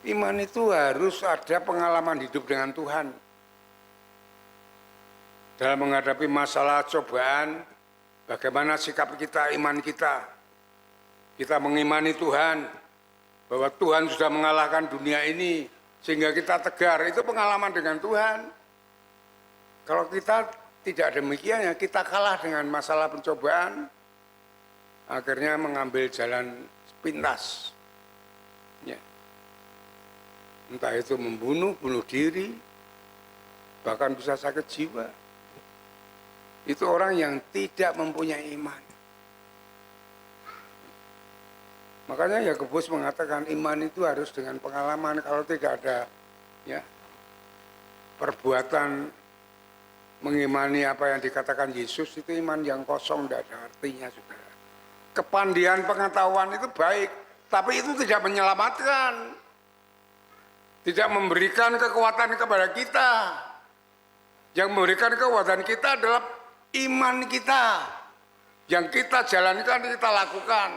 Iman itu harus ada pengalaman hidup dengan Tuhan. Dalam menghadapi masalah cobaan, bagaimana sikap kita, iman kita. Kita mengimani Tuhan, bahwa Tuhan sudah mengalahkan dunia ini, sehingga kita tegar, itu pengalaman dengan Tuhan. Kalau kita tidak demikian, ya kita kalah dengan masalah pencobaan, akhirnya mengambil jalan pintas. Ya. Entah itu membunuh, bunuh diri, bahkan bisa sakit jiwa. Itu orang yang tidak mempunyai iman. Makanya Yakobus mengatakan iman itu harus dengan pengalaman. Kalau tidak ada ya perbuatan mengimani apa yang dikatakan Yesus, itu iman yang kosong, tidak ada artinya, saudara. Kepandian pengetahuan itu baik, tapi itu tidak menyelamatkan, tidak memberikan kekuatan kepada kita. Yang memberikan kekuatan kita adalah iman kita, yang kita jalankan, kita lakukan.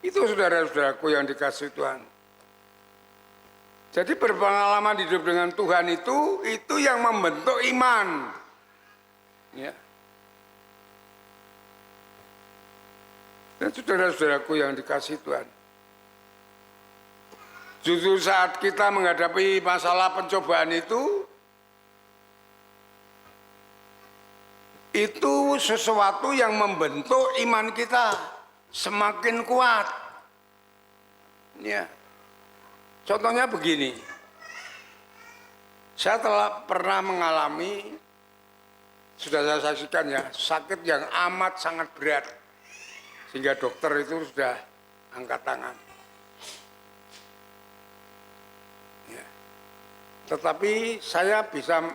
Itu saudara-saudaraku yang dikasihi Tuhan. Jadi berpengalaman hidup dengan Tuhan itu yang membentuk iman. Ya. Dan saudara-saudaraku yang dikasihi Tuhan. Justru saat kita menghadapi masalah pencobaan itu sesuatu yang membentuk iman kita semakin kuat. Ya. Contohnya begini, saya telah pernah mengalami, sudah saya saksikan ya, sakit yang amat sangat berat, sehingga dokter itu sudah angkat tangan. Ya. Tetapi saya bisa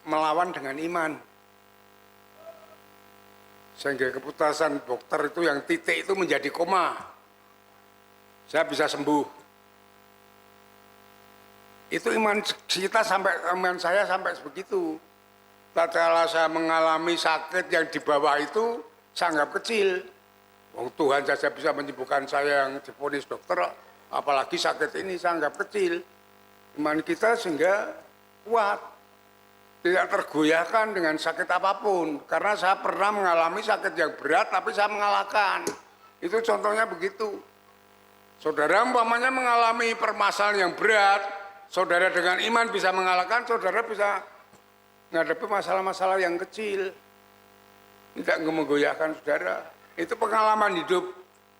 melawan dengan iman, sehingga keputusan dokter itu yang titik itu menjadi koma, saya bisa sembuh. Itu iman kita iman saya sampai begitu. Tatkala saya mengalami sakit yang di bawah itu, saya anggap kecil. Oh, Tuhan saja bisa menyembuhkan saya yang divonis dokter, apalagi sakit ini saya anggap kecil. Iman kita sehingga kuat, tidak tergoyahkan dengan sakit apapun. Karena saya pernah mengalami sakit yang berat, tapi saya mengalahkan. Itu contohnya begitu. Saudara umpamanya mengalami permasalahan yang berat, saudara dengan iman bisa mengalahkan, saudara bisa menghadapi masalah-masalah yang kecil. Tidak menggoyahkan saudara. Itu pengalaman hidup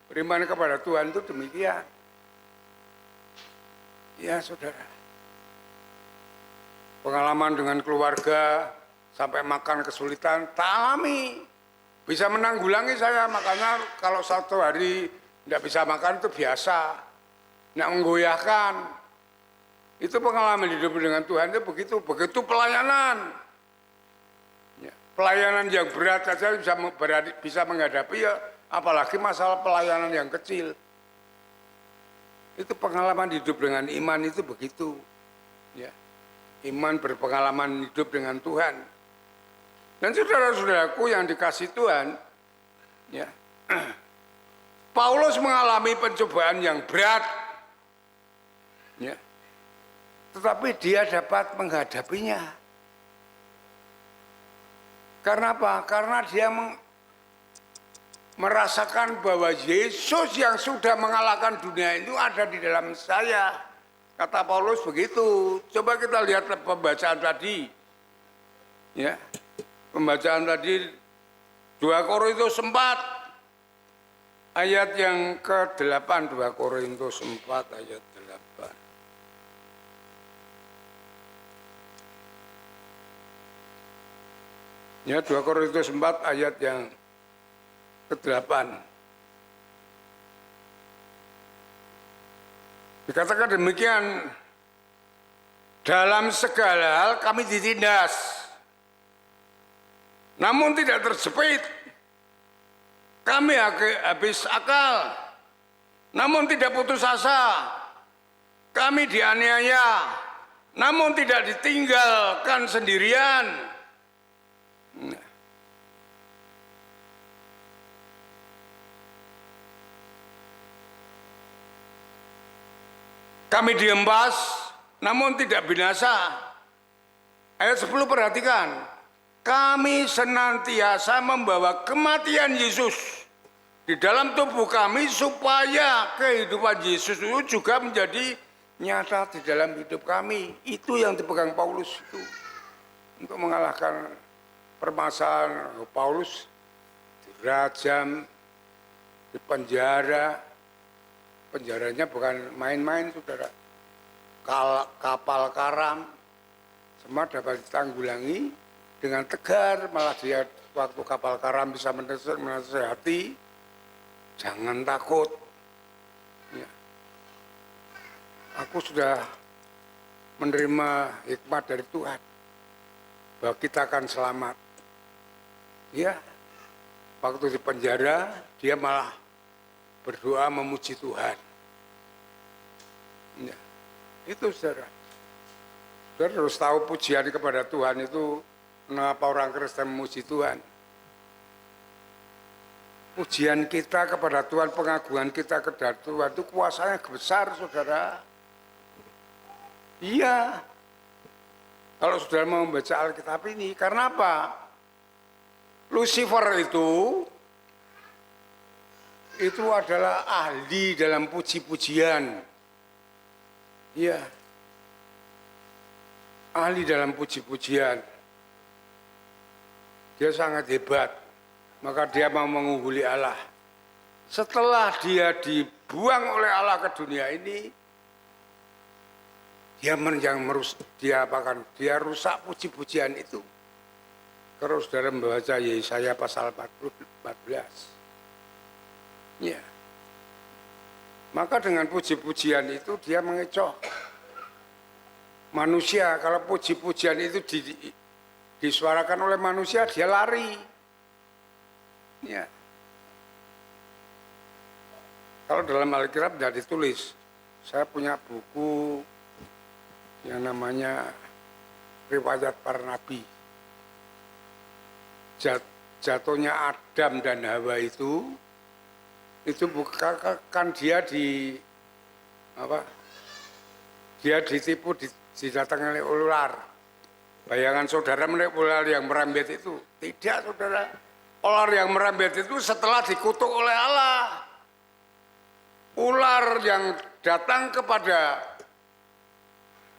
beriman kepada Tuhan itu demikian. Ya saudara. Pengalaman dengan keluarga, sampai makan kesulitan, tak alami. Bisa menanggulangi saya, makanya kalau satu hari tidak bisa makan itu biasa. Tidak menggoyahkan. Itu pengalaman hidup dengan Tuhan itu begitu pelayanan. Ya, pelayanan yang berat saja bisa menghadapi, ya apalagi masalah pelayanan yang kecil. Itu pengalaman hidup dengan iman itu begitu. Ya, iman berpengalaman hidup dengan Tuhan. Dan saudara-saudaraku yang dikasih Tuhan, ya, Paulus mengalami pencobaan yang berat, ya, tetapi dia dapat menghadapinya. Karena apa? Karena dia merasakan bahwa Yesus yang sudah mengalahkan dunia itu ada di dalam saya. Kata Paulus begitu. Coba kita lihat pembacaan tadi. Ya. Pembacaan tadi 2 Korintus 4 ayat yang ke-8, 2 Korintus 4 ayat 8. Ya, 2 Korintus 4 ayat yang ke-8. Dikatakan demikian, dalam segala hal kami ditindas, namun tidak terjepit. Kami habis akal, namun tidak putus asa. Kami dianiaya, namun tidak ditinggalkan sendirian. Kami dihempas, namun tidak binasa. Ayat 10 perhatikan. Kami senantiasa membawa kematian Yesus di dalam tubuh kami supaya kehidupan Yesus itu juga menjadi nyata di dalam hidup kami. Itu yang dipegang Paulus itu. Untuk mengalahkan permasalahan Paulus dirajam, di penjara. Penjaranya bukan main-main, saudara. Kapal karam semua dapat ditanggulangi dengan tegar. Malah dia waktu kapal karam bisa menasehati, jangan takut. Ya. Aku sudah menerima hikmat dari Tuhan bahwa kita akan selamat. Ya, waktu di penjara dia malah berdoa memuji Tuhan. Ya, itu saudara. Saudara harus tahu pujian kepada Tuhan itu, kenapa orang Kristen memuji Tuhan. Pujian kita kepada Tuhan, pengagungan kita kepada Tuhan itu kuasanya besar, saudara. Iya. Kalau saudara mau membaca Alkitab ini, karena apa? Lucifer itu adalah ahli dalam puji-pujian. Iya. Ahli dalam puji-pujian. Dia sangat hebat. Maka dia mau mengungguli Allah. Setelah dia dibuang oleh Allah ke dunia ini, dia rusak puji-pujian itu. Kalau saudara membaca Yesaya pasal 14. Ya. Maka dengan puji-pujian itu dia mengecoh manusia. Kalau puji-pujian itu disuarakan oleh manusia, dia lari. Ya. Kalau dalam Alkitab tidak ditulis. Saya punya buku yang namanya Riwayat Para Nabi. Jatuhnya Adam dan Hawa itu bukan dia dia ditipu, didatangi oleh ular. Bayangan saudara melihat ular yang merembet itu. Tidak, saudara. Ular yang merembet itu setelah dikutuk oleh Allah. Ular yang datang kepada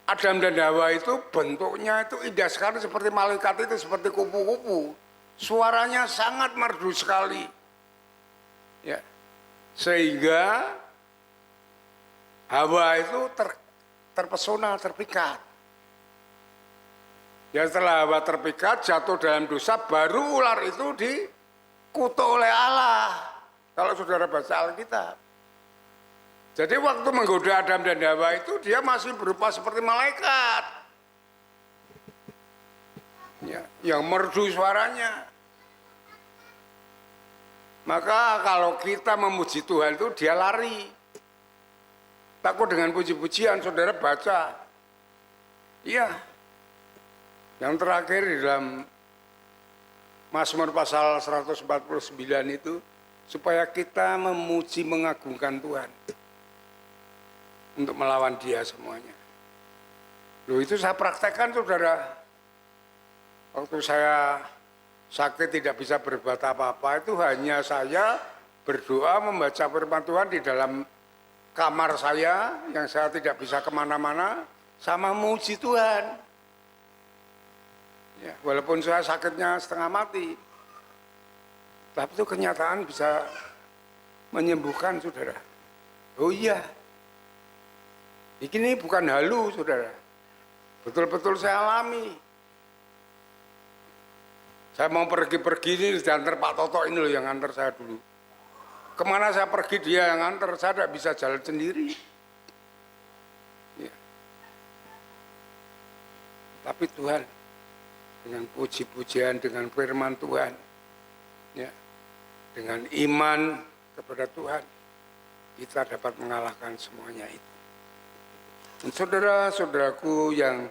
Adam dan Hawa itu bentuknya itu indah sekali, seperti malaikat itu, seperti kupu-kupu. Suaranya sangat merdu sekali. Ya. Sehingga Hawa itu terpesona, terpikat. Ya, setelah Hawa terpikat, jatuh dalam dosa, baru ular itu dikutuk oleh Allah. Kalau saudara baca Alkitab. Jadi waktu menggoda Adam dan Hawa itu dia masih berupa seperti malaikat. Ya, yang merdu suaranya. Maka kalau kita memuji Tuhan itu dia lari. Takut dengan puji-pujian, saudara baca. Iya. Yang terakhir di dalam Mazmur pasal 149 itu supaya kita memuji mengagungkan Tuhan untuk melawan dia semuanya. Loh, itu saya praktekkan, saudara. Waktu saya sakit tidak bisa berbuat apa-apa, itu hanya saya berdoa membaca firman Tuhan di dalam kamar saya yang saya tidak bisa kemana-mana, sama memuji Tuhan. Ya, walaupun saya sakitnya setengah mati, tapi itu kenyataan bisa menyembuhkan, saudara. Oh iya, ini bukan halu, saudara. Betul-betul saya alami. Saya mau pergi-pergi ini diantar Pak Toto ini loh yang antar saya dulu. Kemana saya pergi dia yang antar, saya tidak bisa jalan sendiri. Ya. Tapi Tuhan, dengan puji-pujian, dengan firman Tuhan, ya, dengan iman kepada Tuhan, kita dapat mengalahkan semuanya itu. Dan saudara-saudaraku yang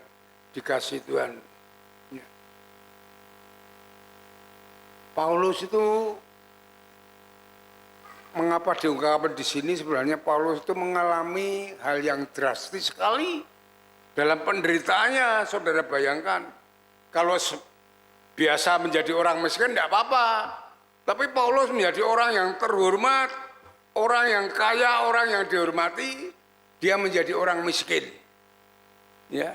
dikasihi Tuhan, ya, Paulus itu mengapa diungkapkan di sini? Sebenarnya Paulus itu mengalami hal yang drastis sekali dalam penderitaannya. Saudara bayangkan, kalau biasa menjadi orang miskin tidak apa-apa, tapi Paulus menjadi orang yang terhormat, orang yang kaya, orang yang dihormati, dia menjadi orang miskin. Ya,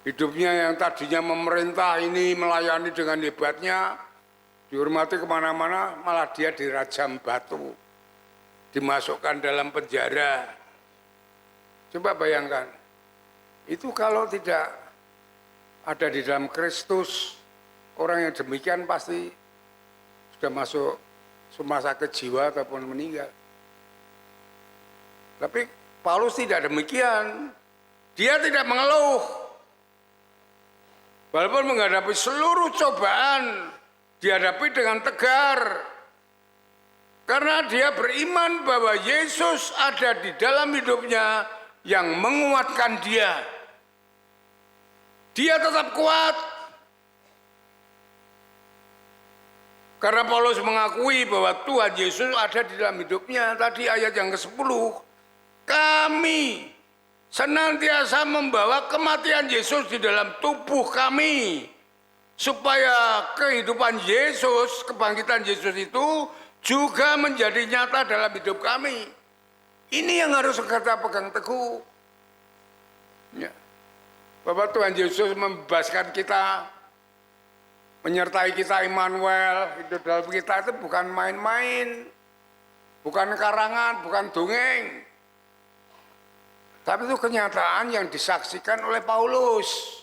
hidupnya yang tadinya memerintah ini melayani dengan hebatnya, dihormati kemana-mana, malah dia dirajam batu, dimasukkan dalam penjara. Coba bayangkan, itu kalau tidak ada di dalam Kristus, orang yang demikian pasti sudah masuk rumah sakit jiwa ataupun meninggal. Tapi Paulus tidak demikian, dia tidak mengeluh. Walaupun menghadapi seluruh cobaan, dihadapi dengan tegar. Karena dia beriman bahwa Yesus ada di dalam hidupnya yang menguatkan dia. Dia tetap kuat. Karena Paulus mengakui bahwa Tuhan Yesus ada di dalam hidupnya. Tadi ayat yang ke-10. Kami senantiasa membawa kematian Yesus di dalam tubuh kami, supaya kehidupan Yesus, kebangkitan Yesus itu juga menjadi nyata dalam hidup kami. Ini yang harus kita pegang teguh. Ya. Bahwa Tuhan Yesus membebaskan kita, menyertai kita, Immanuel, hidup dalam kita itu bukan main-main, bukan karangan, bukan dongeng. Tapi itu kenyataan yang disaksikan oleh Paulus.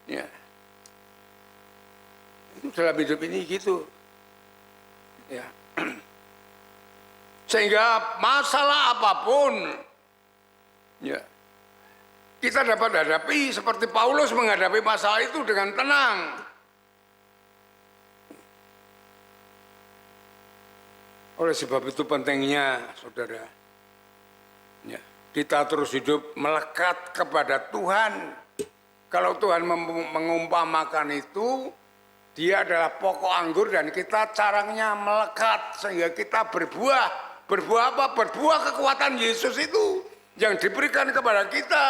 Ya. Itu dalam hidup ini gitu. Ya. Sehingga masalah apapun, ya, kita dapat hadapi seperti Paulus menghadapi masalah itu dengan tenang. Oleh sebab itu pentingnya, saudara, ya, kita terus hidup melekat kepada Tuhan. Kalau Tuhan mengumpamakan itu, dia adalah pokok anggur dan kita carangnya melekat sehingga kita berbuah. Berbuah apa? Berbuah kekuatan Yesus itu yang diberikan kepada kita.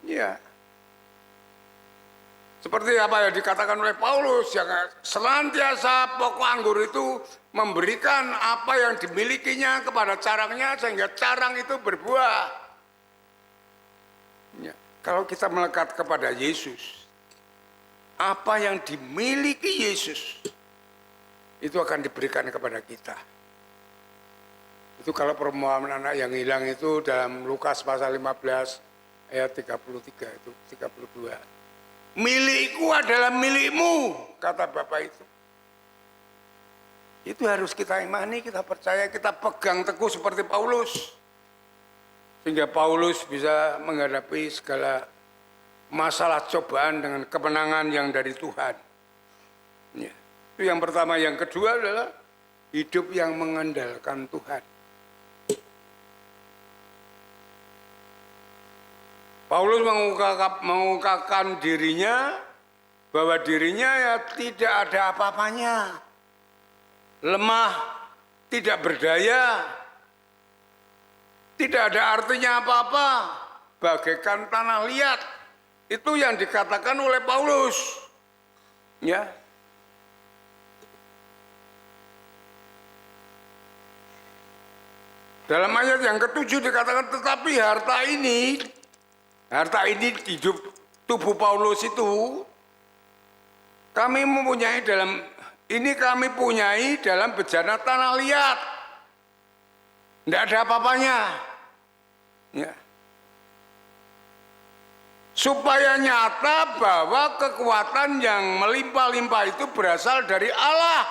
Ya. Seperti apa yang dikatakan oleh Paulus, yang senantiasa pokok anggur itu memberikan apa yang dimilikinya kepada carangnya sehingga carang itu berbuah. Ya. Kalau kita melekat kepada Yesus, apa yang dimiliki Yesus itu akan diberikan kepada kita. Itu kalau perumpamaan anak yang hilang itu dalam Lukas pasal 15 ayat 33 itu 32. Milikku adalah milikmu, kata Bapak itu. Itu harus kita imani, kita percaya, kita pegang teguh seperti Paulus. Sehingga Paulus bisa menghadapi segala masalah cobaan dengan kemenangan yang dari Tuhan. Ya. Itu yang pertama. Yang kedua adalah hidup yang mengandalkan Tuhan. Paulus mengungkapkan dirinya bahwa dirinya ya tidak ada apa-apanya, lemah, tidak berdaya, tidak ada artinya apa-apa, bagaikan tanah liat. Itu yang dikatakan oleh Paulus. Ya. Dalam ayat yang ke-7 dikatakan, tetapi harta ini di tubuh Paulus itu kami punyai dalam bejana tanah liat. Tidak ada apa-apanya. Ya. Supaya nyata bahwa kekuatan yang melimpah-limpah itu berasal dari Allah,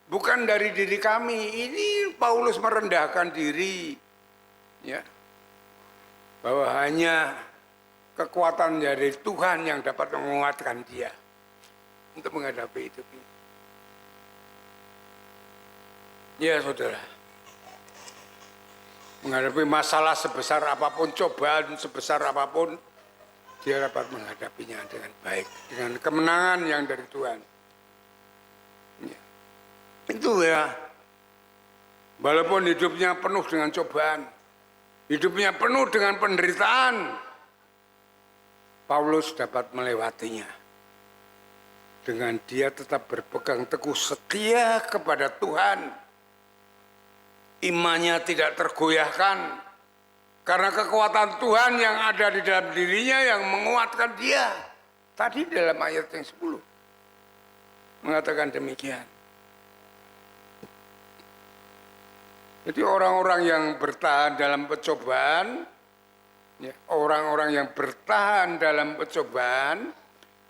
bukan dari diri kami. Ini Paulus merendahkan diri. Ya. Bahwa hanya kekuatan dari Tuhan yang dapat menguatkan dia untuk menghadapi hidup ini. Ya saudara, menghadapi masalah sebesar apapun, cobaan sebesar apapun, dia dapat menghadapinya dengan baik, dengan kemenangan yang dari Tuhan. Ya. Itu ya, walaupun hidupnya penuh dengan cobaan, hidupnya penuh dengan penderitaan, Paulus dapat melewatinya. Dengan dia tetap berpegang teguh setia kepada Tuhan. Imannya tidak tergoyahkan karena kekuatan Tuhan yang ada di dalam dirinya yang menguatkan dia. Tadi dalam ayat yang 10 mengatakan demikian. Jadi orang-orang yang bertahan dalam percobaan, ya, orang-orang yang bertahan dalam percobaan,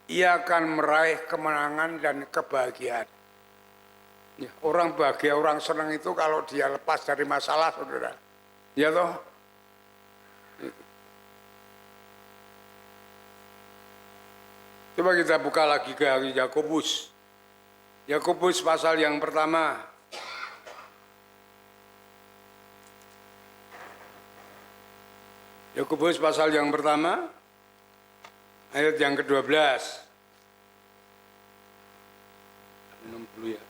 ia akan meraih kemenangan dan kebahagiaan. Ya, orang bahagia, orang senang itu kalau dia lepas dari masalah, saudara. Ya toh? Coba kita buka lagi ke Yakobus. Yakobus pasal yang pertama. Yakobus pasal yang pertama, ayat yang ke-12. 60 ya.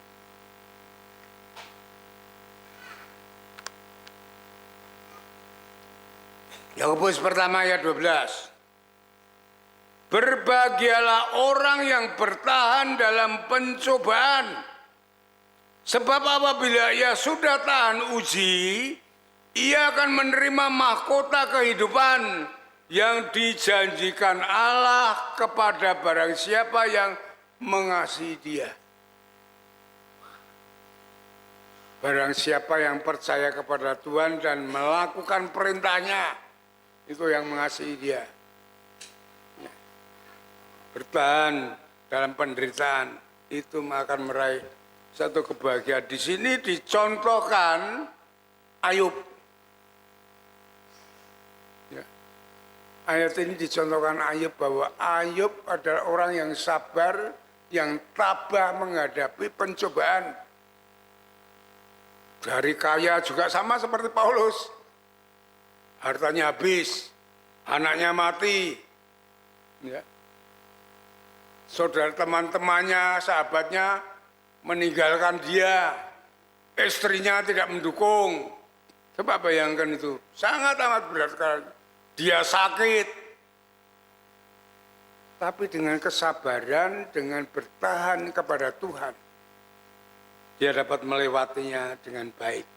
Yakobus pertama ayat 12. Berbahagialah orang yang bertahan dalam pencobaan. Sebab apabila ia sudah tahan uji, ia akan menerima mahkota kehidupan yang dijanjikan Allah kepada barang siapa yang mengasihi dia. Barang siapa yang percaya kepada Tuhan dan melakukan perintahnya, itu yang mengasihi dia. Bertahan dalam penderitaan itu akan meraih satu kebahagiaan. Di sini dicontohkan Ayub. Ya. Ayat ini dicontohkan Ayub bahwa Ayub adalah orang yang sabar, yang tabah menghadapi pencobaan. Dari kaya juga sama seperti Paulus. Hartanya habis, anaknya mati, ya. Saudara teman-temannya, sahabatnya meninggalkan dia, istrinya tidak mendukung. Coba bayangkan itu, sangat amat berat sekali. Dia sakit, tapi dengan kesabaran, dengan bertahan kepada Tuhan, dia dapat melewatinya dengan baik.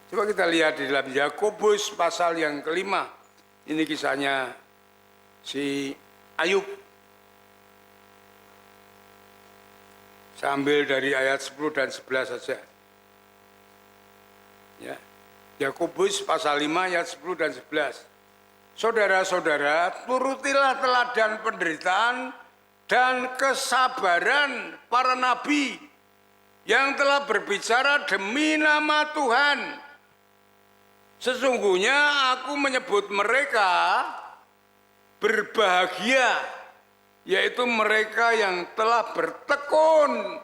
Coba kita lihat di dalam Yakobus pasal yang kelima. Ini kisahnya si Ayub. Saya ambil dari ayat 10 dan 11 saja. Ya. Yakobus pasal 5 ayat 10 dan 11. Saudara-saudara, turutilah teladan penderitaan dan kesabaran para nabi yang telah berbicara demi nama Tuhan. Sesungguhnya aku menyebut mereka berbahagia, yaitu mereka yang telah bertekun.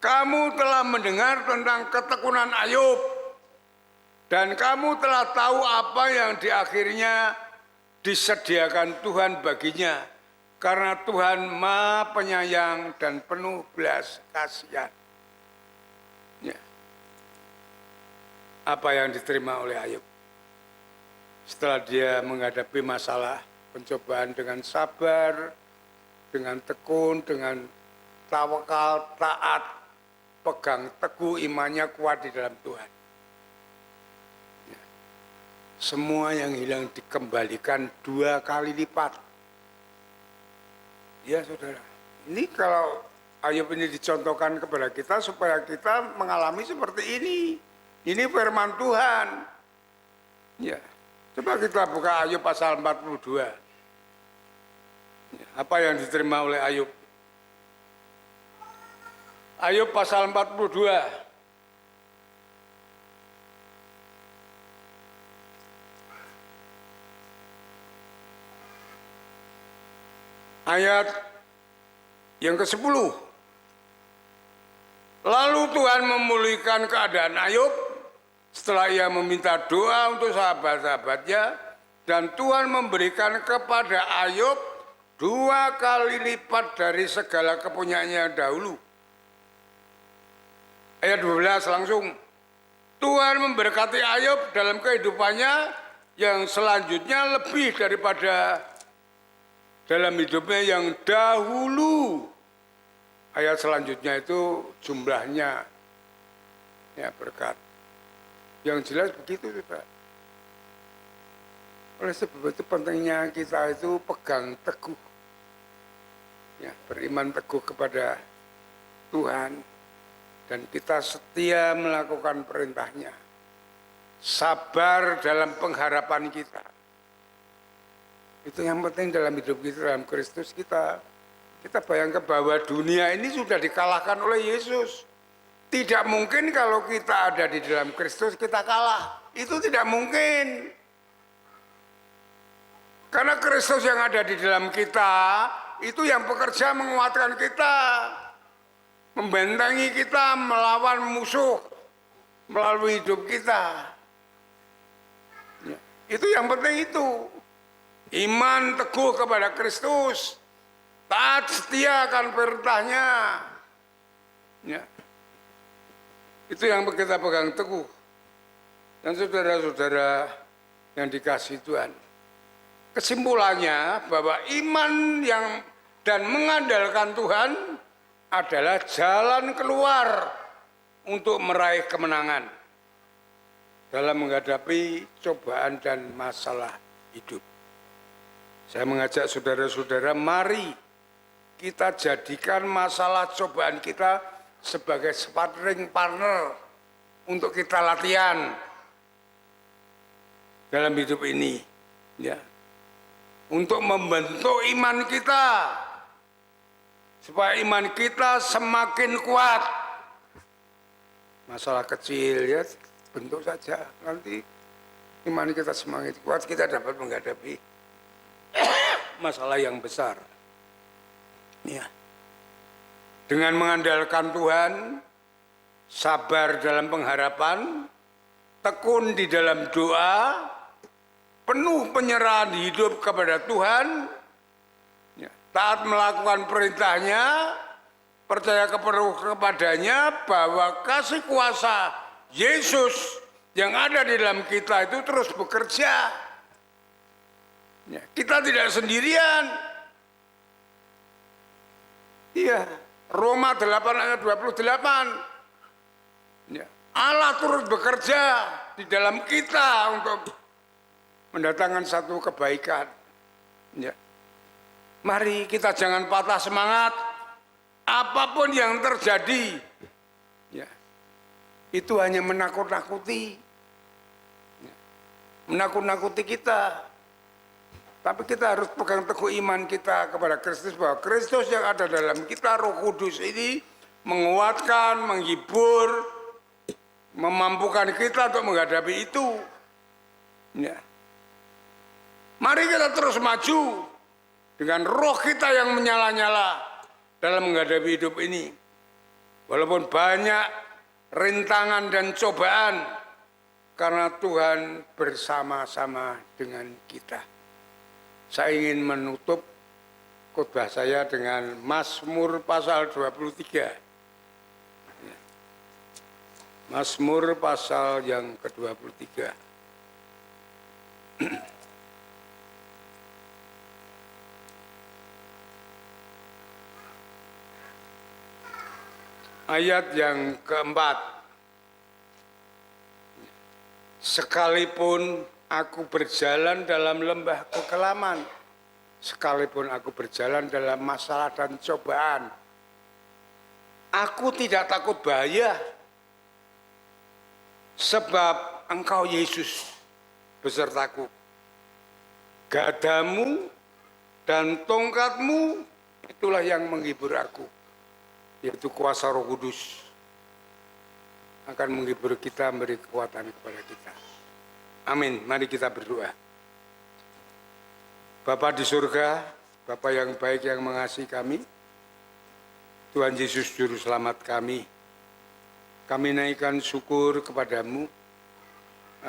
Kamu telah mendengar tentang ketekunan Ayub, dan kamu telah tahu apa yang di akhirnya disediakan Tuhan baginya. karena Tuhan Maha Penyayang dan penuh belas kasihan. Ya. Apa yang diterima oleh Ayub? Setelah dia menghadapi masalah pencobaan dengan sabar, dengan tekun, dengan tawakal, taat, pegang teguh imannya kuat di dalam Tuhan. Ya. Semua yang hilang dikembalikan 2 kali lipat. Ya saudara, ini kalau Ayub ini dicontohkan kepada kita supaya kita mengalami seperti ini. Ini firman Tuhan. Ya. Coba kita buka Ayub pasal 42. Apa yang diterima oleh Ayub? Ayub pasal 42. Ayat yang ke-10. Lalu Tuhan memulihkan keadaan Ayub setelah ia meminta doa untuk sahabat-sahabatnya, dan Tuhan memberikan kepada Ayub 2 kali lipat dari segala kepunyaannya dahulu. Ayat 12 langsung. Tuhan memberkati Ayub dalam kehidupannya yang selanjutnya lebih daripada dalam hidupnya yang dahulu. Ayat selanjutnya itu jumlahnya ya berkat. Yang jelas begitu Pak. Oleh sebab itu pentingnya kita itu pegang teguh. Ya, beriman teguh kepada Tuhan dan kita setia melakukan perintahnya. Sabar dalam pengharapan kita. Itu yang penting dalam hidup kita, dalam Kristus kita. Kita bayangkan bahwa dunia ini sudah dikalahkan oleh Yesus. Tidak mungkin kalau kita ada di dalam Kristus kita kalah. Itu tidak mungkin. Karena Kristus yang ada di dalam kita, itu yang bekerja menguatkan kita. Membentengi kita melawan musuh melalui hidup kita. Ya, itu yang penting itu. Iman teguh kepada Kristus. Taat setia akan perintahnya. Ya. Itu yang kita pegang teguh. Dan saudara-saudara yang dikasihi Tuhan. Kesimpulannya bahwa iman yang dan mengandalkan Tuhan adalah jalan keluar untuk meraih kemenangan dalam menghadapi cobaan dan masalah hidup. Saya mengajak saudara-saudara, mari kita jadikan masalah cobaan kita sebagai sparring partner untuk kita latihan dalam hidup ini, ya, untuk membentuk iman kita supaya iman kita semakin kuat. Masalah kecil ya bentuk saja, nanti iman kita semakin kuat kita dapat menghadapi masalah yang besar. Ya. Dengan mengandalkan Tuhan, sabar dalam pengharapan, tekun di dalam doa, penuh penyerahan hidup kepada Tuhan, ya, taat melakukan perintahnya, percaya kepadanya bahwa kasih kuasa Yesus yang ada di dalam kita itu terus bekerja. Ya, kita tidak sendirian. Iya. Roma 8 ayat 28. Ya, Allah turut bekerja di dalam kita untuk mendatangkan satu kebaikan. Ya. Mari kita jangan patah semangat. Apapun yang terjadi, ya, itu hanya menakut-nakuti. Ya, menakut-nakuti kita. Tapi kita harus pegang teguh iman kita kepada Kristus, bahwa Kristus yang ada dalam kita, Roh Kudus ini menguatkan, menghibur, memampukan kita untuk menghadapi itu. Ya. Mari kita terus maju dengan roh kita yang menyala-nyala dalam menghadapi hidup ini. Walaupun banyak rintangan dan cobaan, karena Tuhan bersama-sama dengan kita. Saya ingin menutup khotbah saya dengan Mazmur pasal 23. Mazmur pasal yang ke-23. Ayat yang keempat. Sekalipun aku berjalan dalam lembah kekelaman, sekalipun aku berjalan dalam masalah dan cobaan, aku tidak takut bahaya, sebab Engkau Yesus besertaku. Gadamu dan tongkatmu itulah yang menghibur aku, yaitu kuasa Roh Kudus akan menghibur kita, memberi kekuatan kepada kita. Amin. Mari kita berdoa. Bapa di surga, Bapa yang baik yang mengasihi kami, Tuhan Yesus Juru Selamat kami naikkan syukur kepadamu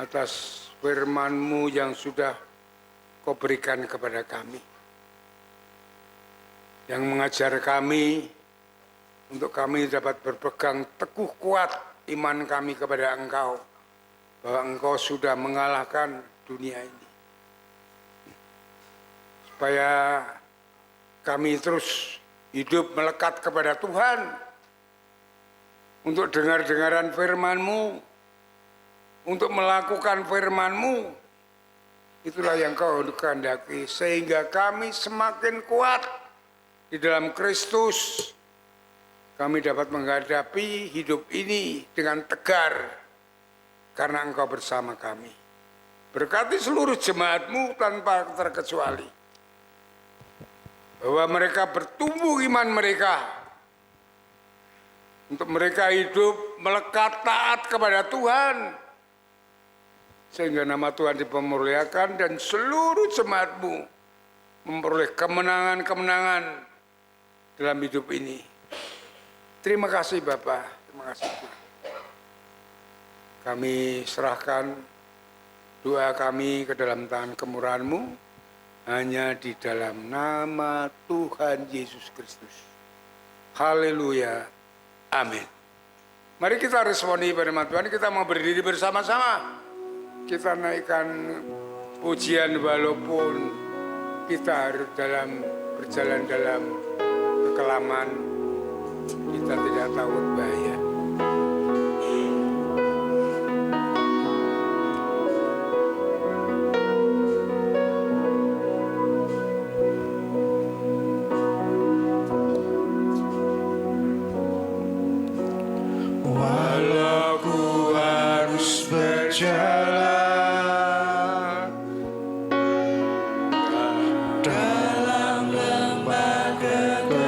atas firman-Mu yang sudah Kau berikan kepada kami, yang mengajar kami untuk kami dapat berpegang teguh kuat iman kami kepada Engkau, bahwa Engkau sudah mengalahkan dunia ini. Supaya kami terus hidup melekat kepada Tuhan, untuk dengar-dengaran firman-Mu, untuk melakukan firman-Mu. Itulah yang Kau kehendaki, sehingga kami semakin kuat di dalam Kristus. Kami dapat menghadapi hidup ini dengan tegar, karena Engkau bersama kami. Berkati seluruh jemaat-Mu tanpa terkecuali, bahwa mereka bertumbuh iman mereka, untuk mereka hidup melekat taat kepada Tuhan, sehingga nama Tuhan dipemuliakan dan seluruh jemaat-Mu memperoleh kemenangan-kemenangan dalam hidup ini. Terima kasih Bapa, terima kasih Tuhan. Kami serahkan doa kami ke dalam tangan kemurahan-Mu, hanya di dalam nama Tuhan Yesus Kristus. Haleluya, amin. Mari kita responi firman Tuhan, kita mau berdiri bersama-sama. Kita naikkan pujian walaupun kita harus berjalan dalam kekelaman, kita tidak takut bahaya. Walau ku harus berjalan dalam lembah kekelaman,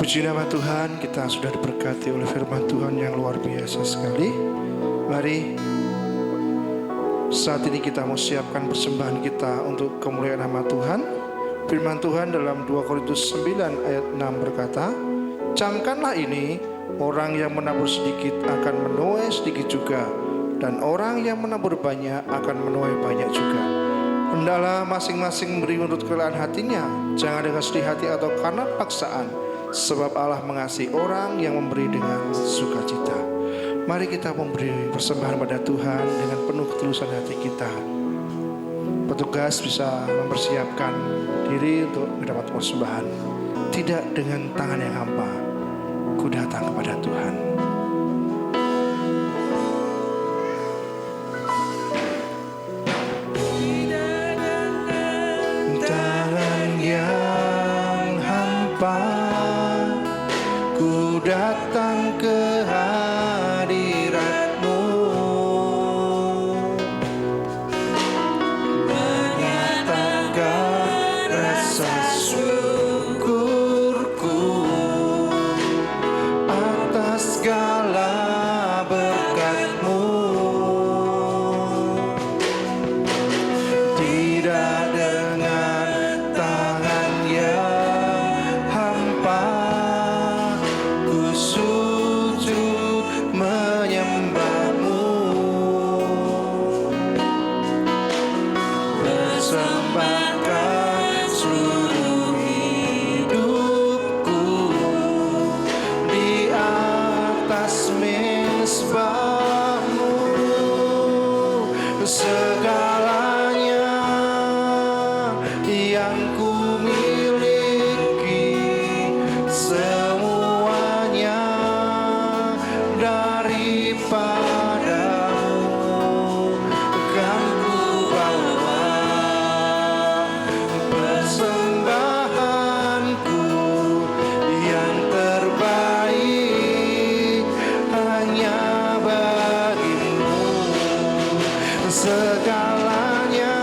Puji nama Tuhan, kita sudah diberkati oleh firman Tuhan yang luar biasa sekali. Mari saat ini kita mau siapkan persembahan kita untuk kemuliaan nama Tuhan. Firman Tuhan dalam 2 Korintus 9 ayat 6 berkata, camkanlah ini, orang yang menabur sedikit akan menuai sedikit juga, dan orang yang menabur banyak akan menuai banyak juga. Hendaklah masing-masing memberi menurut kerelaan hatinya, jangan dengan sedih hati atau karena paksaan, sebab Allah mengasihi orang yang memberi dengan sukacita. Mari kita memberi persembahan pada Tuhan dengan penuh ketulusan hati kita. Petugas bisa mempersiapkan diri untuk mendapat persembahan. Tidak dengan tangan yang hampa, ku datang kepada Tuhan. Tangan yang hampa, ku datang ke hadirat-Mu, menyatakan rasa syukurku atas segala berkat-Mu. Tidak dengan tangan yang hampa, ku sujud menyembah-Mu, persembahkan seluruh hidupku di atas mezbah-Mu. Segalanya yang ku miliki, semuanya daripada-Mu, kan ku bawa persembahanku yang terbaik hanya bagi-Mu. Segalanya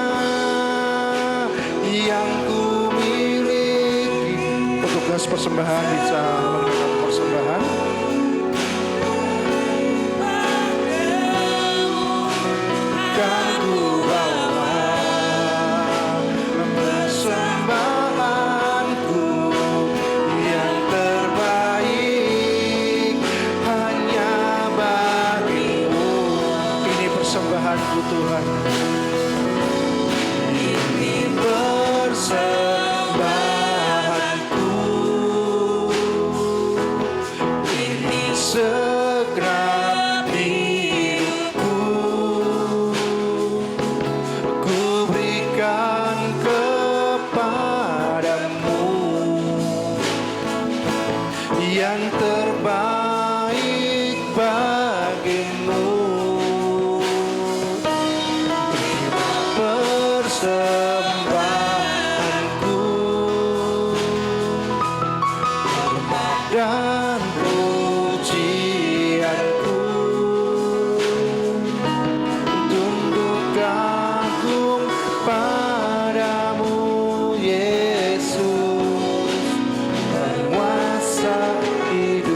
yang ku miliki. Petugas persembahan bisa memberikan persembahan. Kan ku bawa persembahanku yang terbaik hanya bagi-Mu. Ini persembahanku Tuhan. Ini persembahanku, ini segenap hidupku, ku berikan kepadamu yang terbaik bagi-Mu. Persembahanku dan pujianku, tunduk kagum padamu Yesus, penguasa hidup.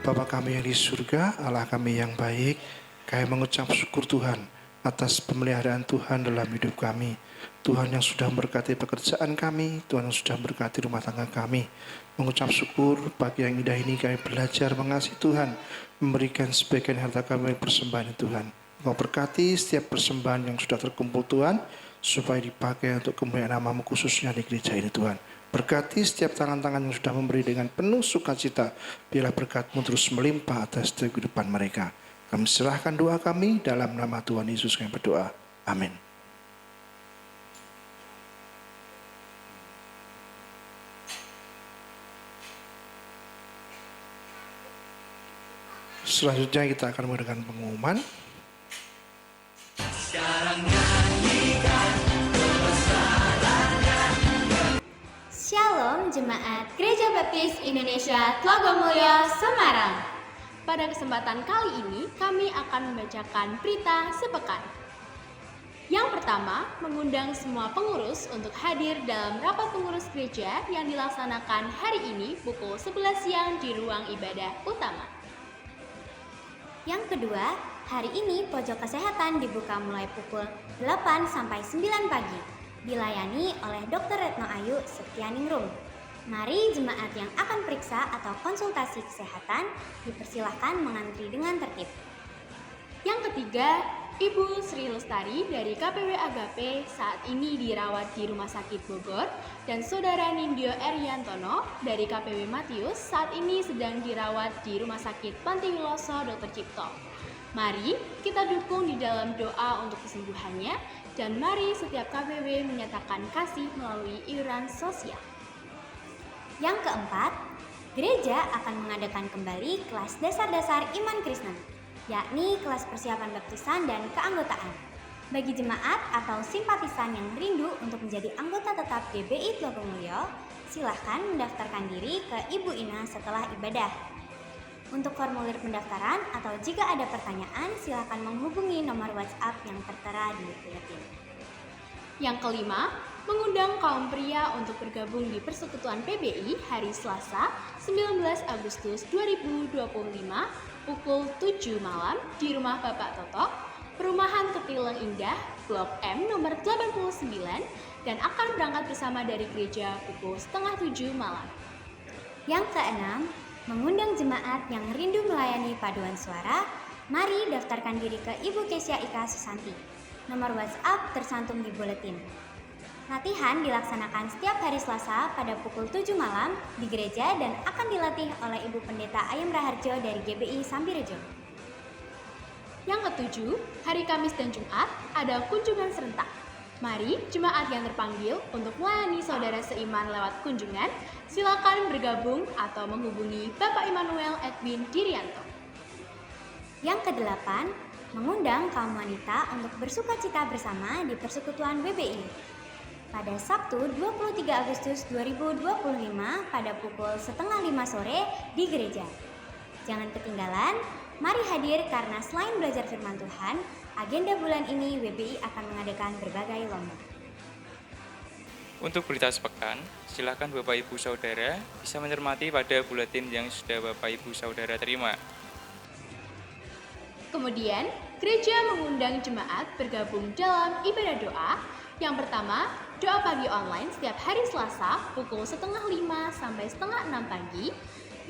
Bapa kami yang di surga, Allah kami yang baik, kami mengucap syukur Tuhan atas pemeliharaan Tuhan dalam hidup kami. Tuhan yang sudah memberkati pekerjaan kami, Tuhan yang sudah memberkati rumah tangga kami. Mengucap syukur pagi yang indah ini kami belajar mengasihi Tuhan, memberikan sebagian harta kami persembahan Tuhan. Engkau berkati setiap persembahan yang sudah terkumpul Tuhan, supaya dipakai untuk kemuliaan nama-Mu khususnya di gereja ini Tuhan. Berkati setiap tangan-tangan yang sudah memberi dengan penuh sukacita, biarlah berkat-Mu terus melimpah atas setiap kehidupan mereka. Kami serahkan doa kami dalam nama Tuhan Yesus kami berdoa. Amin. Selanjutnya kita akan mengadakan pengumuman. Shalom Jemaat Gereja Baptis Indonesia Tlogomulyo Semarang. Pada kesempatan kali ini kami akan membacakan berita sepekan. Yang pertama, mengundang semua pengurus untuk hadir dalam rapat pengurus gereja yang dilaksanakan hari ini pukul 11 siang di ruang ibadah utama. Yang kedua, hari ini pojok kesehatan dibuka mulai pukul 8 sampai 9 pagi, dilayani oleh Dr. Retno Ayu Setianingrum. Mari jemaat yang akan periksa atau konsultasi kesehatan dipersilahkan mengantri dengan tertib. Yang ketiga, Ibu Sri Lestari dari KPW Agape saat ini dirawat di Rumah Sakit Bogor dan Saudara Nindyo Eriantono dari KPW Matius saat ini sedang dirawat di Rumah Sakit Pantiwiloso Dr. Cipto. Mari kita dukung di dalam doa untuk kesembuhannya dan mari setiap KPW menyatakan kasih melalui iuran sosial. Yang keempat, gereja akan mengadakan kembali kelas dasar-dasar iman Kristen, yakni kelas persiapan baptisan dan keanggotaan. Bagi jemaat atau simpatisan yang rindu untuk menjadi anggota tetap GBI Tlogomulyo, silahkan mendaftarkan diri ke Ibu Ina setelah ibadah. Untuk formulir pendaftaran atau jika ada pertanyaan, silahkan menghubungi nomor WhatsApp yang tertera di buletin. Yang kelima, mengundang kaum pria untuk bergabung di Persekutuan PBI hari Selasa 19 Agustus 2025 pukul 7 malam di rumah Bapak Toto, Perumahan Ketileng Indah, Blok M nomor 89 dan akan berangkat bersama dari gereja pukul 6:30 malam. Yang keenam, mengundang jemaat yang rindu melayani paduan suara, mari daftarkan diri ke Ibu Kesia Ika Susanti. Nomor WhatsApp tersantum di buletin. Latihan dilaksanakan setiap hari Selasa pada pukul 7 malam di gereja dan akan dilatih oleh Ibu Pendeta Ayam Raharjo dari GBI Sambirejo. Yang ketujuh, hari Kamis dan Jumat ada kunjungan serentak. Mari jemaat yang terpanggil untuk melayani saudara seiman lewat kunjungan, silakan bergabung atau menghubungi Bapak Immanuel Edwin Dirianto. Yang kedelapan, mengundang kaum wanita untuk bersukacita bersama di Persekutuan WBI. Pada Sabtu 23 Agustus 2025 pada pukul 4:30 sore di gereja. Jangan ketinggalan, mari hadir karena selain belajar firman Tuhan, agenda bulan ini WBI akan mengadakan berbagai lomba. Untuk berita sepekan, silakan Bapak Ibu Saudara bisa mencermati pada buletin yang sudah Bapak Ibu Saudara terima. Kemudian, gereja mengundang jemaat bergabung dalam ibadah doa. Yang pertama, doa pagi online setiap hari Selasa pukul 4:30 sampai 5:30 pagi.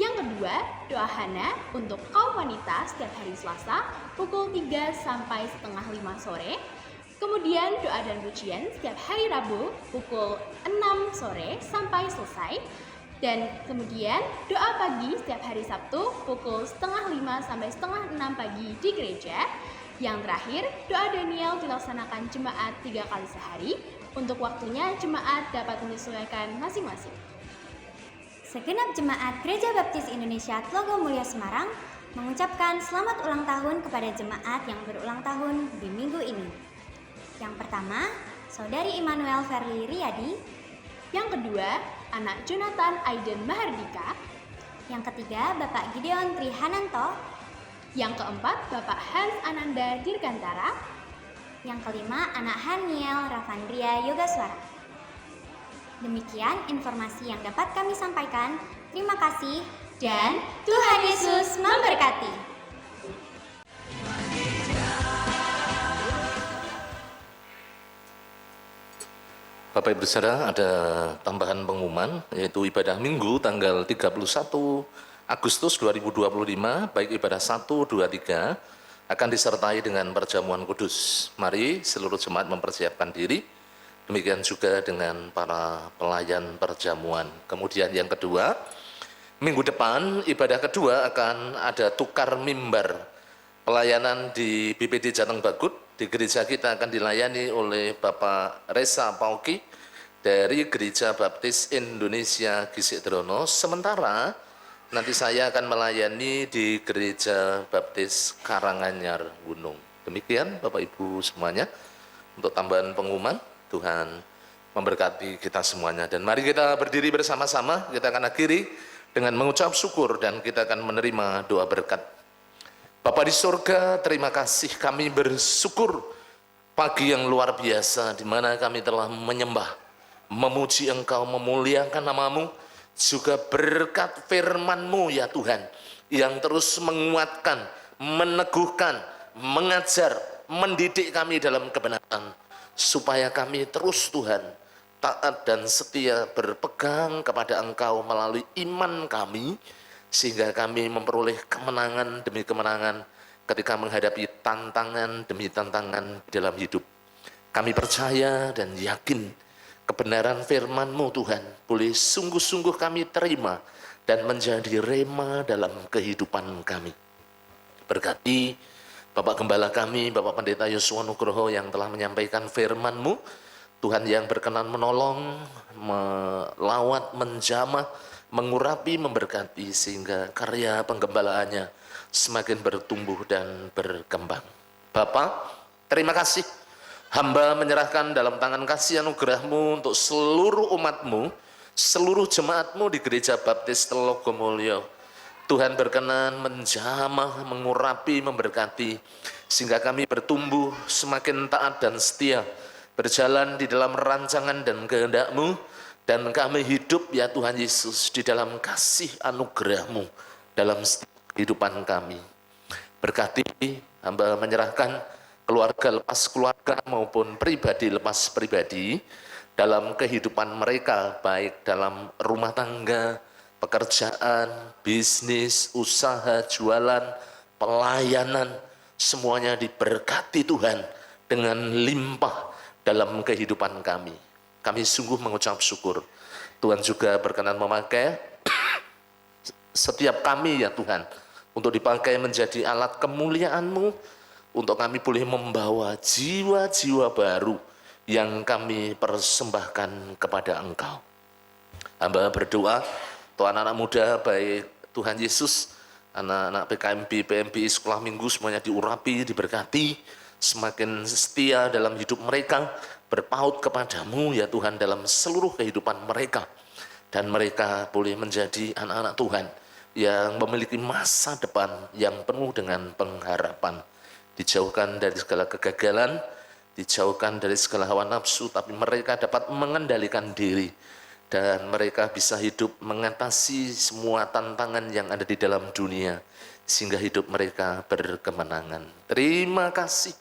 Yang kedua, doa Hana untuk kaum wanita setiap hari Selasa pukul 3 sampai 4:30 sore. Kemudian doa dan pujian setiap hari Rabu pukul 6 sore sampai selesai. Dan kemudian doa pagi setiap hari Sabtu pukul 4:30 sampai 5:30 pagi di gereja. Yang terakhir, doa Daniel dilaksanakan jemaat 3 kali sehari. Untuk waktunya jemaat dapat menyesuaikan masing-masing. Segenap jemaat Gereja Baptis Indonesia Tlogomulyo Semarang mengucapkan selamat ulang tahun kepada jemaat yang berulang tahun di minggu ini. Yang pertama, Saudari Immanuel Verly Riyadi. Yang kedua, anak Jonathan Aiden Mahardika. Yang ketiga, Bapak Gideon Trihananto. Yang keempat, Bapak Hans Ananda Dirgantara. Yang kelima, anak Haniel Ravandria Yogaswara. Demikian informasi yang dapat kami sampaikan. Terima kasih. Dan Tuhan Yesus memberkati. Bapak Ibu Saudara, ada tambahan pengumuman, yaitu ibadah Minggu tanggal 31 Agustus 2025, baik ibadah 1, 2, 3, akan disertai dengan perjamuan kudus. Mari seluruh jemaat mempersiapkan diri, demikian juga dengan para pelayan perjamuan. Kemudian yang kedua, minggu depan ibadah kedua akan ada tukar mimbar. Pelayanan di BPD Jateng Bagut di gereja kita akan dilayani oleh Bapak Reza Pauki dari Gereja Baptis Indonesia Gisik Drono. Sementara nanti saya akan melayani di Gereja Baptis Karanganyar Gunung. Demikian Bapak Ibu semuanya untuk tambahan pengumuman. Tuhan memberkati kita semuanya, dan mari kita berdiri bersama-sama. Kita akan akhiri dengan mengucap syukur dan kita akan menerima doa berkat. Bapa di surga, terima kasih, kami bersyukur pagi yang luar biasa di mana kami telah menyembah, memuji Engkau, memuliakan nama-Mu, juga berkat firman-Mu ya Tuhan, yang terus menguatkan, meneguhkan, mengajar, mendidik kami dalam kebenaran, supaya kami terus Tuhan taat dan setia berpegang kepada Engkau melalui iman kami, sehingga kami memperoleh kemenangan demi kemenangan ketika menghadapi tantangan demi tantangan dalam hidup. Kami percaya dan yakin kebenaran firman-Mu Tuhan boleh sungguh-sungguh kami terima dan menjadi rema dalam kehidupan kami. Berkati Bapak Gembala kami, Bapak Pendeta Yosua Nugroho yang telah menyampaikan firman-Mu, Tuhan yang berkenan menolong, melawat, menjamah, mengurapi, memberkati, sehingga karya penggembalaannya semakin bertumbuh dan berkembang. Bapa, terima kasih. Hamba menyerahkan dalam tangan kasih anugerah-Mu untuk seluruh umat-Mu, seluruh jemaat-Mu di Gereja Baptis Telogomulyo. Tuhan berkenan menjamah, mengurapi, memberkati, sehingga kami bertumbuh semakin taat dan setia, berjalan di dalam rancangan dan kehendak-Mu, dan kami hidup ya Tuhan Yesus di dalam kasih anugerah-Mu dalam kehidupan kami. Berkati, hamba menyerahkan keluarga lepas keluarga maupun pribadi lepas pribadi dalam kehidupan mereka, baik dalam rumah tangga, pekerjaan, bisnis, usaha, jualan, pelayanan, semuanya diberkati Tuhan dengan limpah dalam kehidupan kami. Kami sungguh mengucap syukur. Tuhan juga berkenan memakai setiap kami ya Tuhan, untuk dipakai menjadi alat kemuliaan-Mu, untuk kami boleh membawa jiwa-jiwa baru yang kami persembahkan kepada Engkau. Hamba berdoa untuk anak-anak muda, baik Tuhan Yesus, anak-anak PKMB, PMBI, sekolah minggu, semuanya diurapi, diberkati, semakin setia dalam hidup mereka, berpaut kepadamu ya Tuhan dalam seluruh kehidupan mereka, dan mereka boleh menjadi anak-anak Tuhan yang memiliki masa depan yang penuh dengan pengharapan, dijauhkan dari segala kegagalan, dijauhkan dari segala hawa nafsu, tapi mereka dapat mengendalikan diri dan mereka bisa hidup mengatasi semua tantangan yang ada di dalam dunia, sehingga hidup mereka berkemenangan. Terima kasih.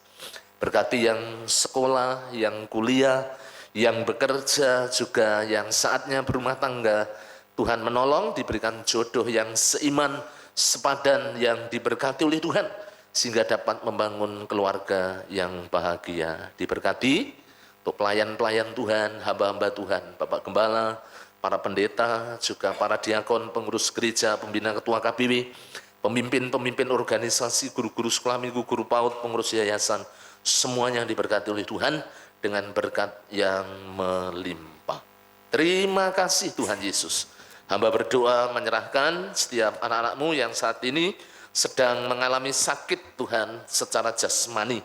Berkati yang sekolah, yang kuliah, yang bekerja, juga yang saatnya berumah tangga. Tuhan menolong, diberikan jodoh yang seiman, sepadan, yang diberkati oleh Tuhan, sehingga dapat membangun keluarga yang bahagia. Diberkati untuk pelayan-pelayan Tuhan, hamba-hamba Tuhan, Bapak Gembala, para pendeta, juga para diakon, pengurus gereja, pembina ketua KBW, pemimpin-pemimpin organisasi, guru-guru sekolah minggu, guru PAUD, pengurus yayasan, semuanya diberkati oleh Tuhan dengan berkat yang melimpah. Terima kasih Tuhan Yesus. Hamba berdoa menyerahkan setiap anak-anak-Mu yang saat ini sedang mengalami sakit Tuhan secara jasmani.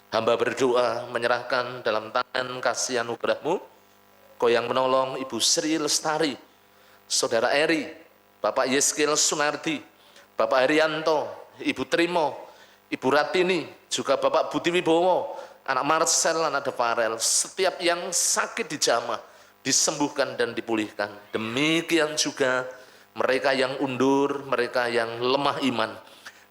Hamba berdoa menyerahkan dalam tangan kasih anugerah-Mu, Kau yang menolong Ibu Sri Lestari, Saudara Eri, Bapak Yeskil Sunardi, Bapak Herianto, Ibu Trimo, Ibu Ratini, juga Bapak Budi Wibowo, anak Marcel, anak Devarel, setiap yang sakit dijamah, disembuhkan dan dipulihkan. Demikian juga mereka yang undur, mereka yang lemah iman,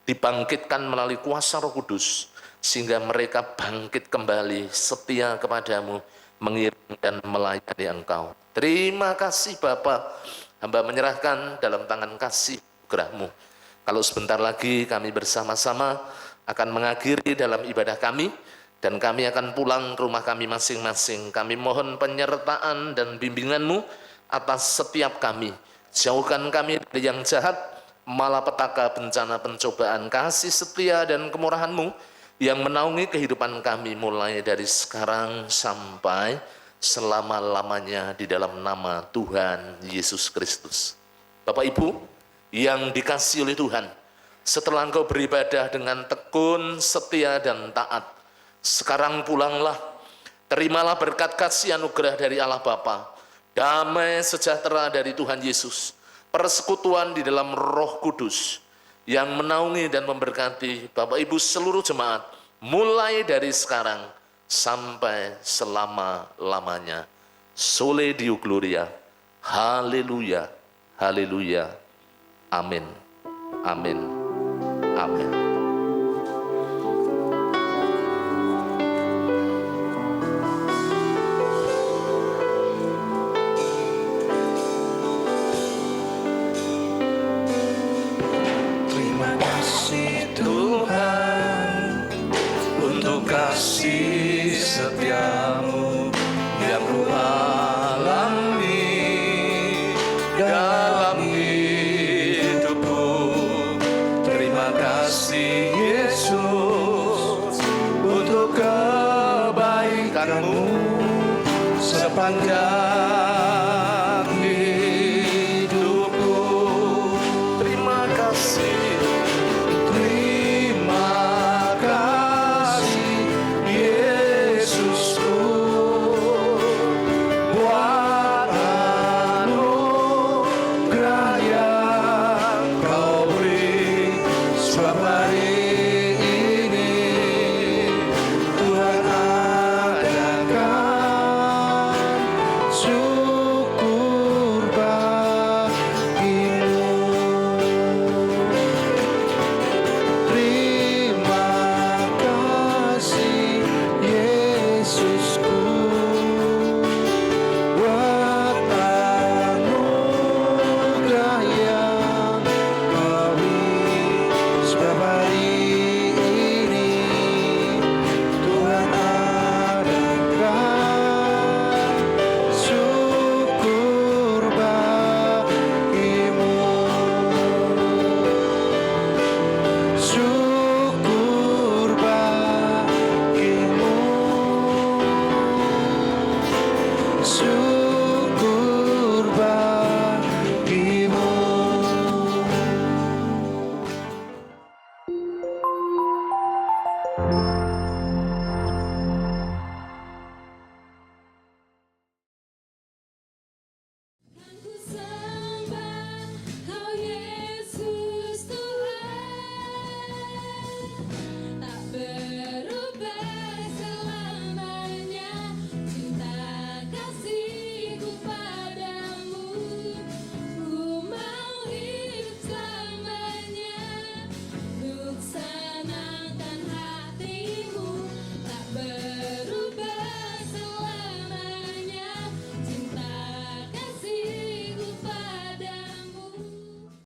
dibangkitkan melalui kuasa Roh Kudus, sehingga mereka bangkit kembali setia kepadamu, mengiring dan melayani Engkau. Terima kasih Bapa, hamba menyerahkan dalam tangan kasih anugerah-Mu. Kalau sebentar lagi kami bersama-sama akan mengakhiri dalam ibadah kami, dan kami akan pulang ke rumah kami masing-masing. Kami mohon penyertaan dan bimbingan-Mu atas setiap kami. Jauhkan kami dari yang jahat, malapetaka, bencana, pencobaan, kasih setia dan kemurahan-Mu yang menaungi kehidupan kami mulai dari sekarang sampai selama-lamanya di dalam nama Tuhan Yesus Kristus. Bapak Ibu yang dikasihi oleh Tuhan, setelah engkau beribadah dengan tekun, setia dan taat, sekarang pulanglah, terimalah berkat kasih anugerah dari Allah Bapa, damai sejahtera dari Tuhan Yesus, persekutuan di dalam Roh Kudus yang menaungi dan memberkati Bapak Ibu seluruh jemaat mulai dari sekarang sampai selama-lamanya. Sole Deo Gloria. Haleluya. Haleluya. Amin. Amin. Amin. Terima kasih Tuhan untuk kasih setiamu yang ku alami dalam hidupku. Terima kasih Yesus untuk kebaikan-Mu sepanjang hidupku. Terima kasih. Terima kasih Yesusku buat anugerah yang Kau beri. Sebab hari ini Tuhan adakan syukur bagimu. Terima kasih Yesusku buat anugerah yang Kau beri. Sebab hari ini Tuhan adakan syukur bagimu. Syukur bagimu. Syukur bagimu.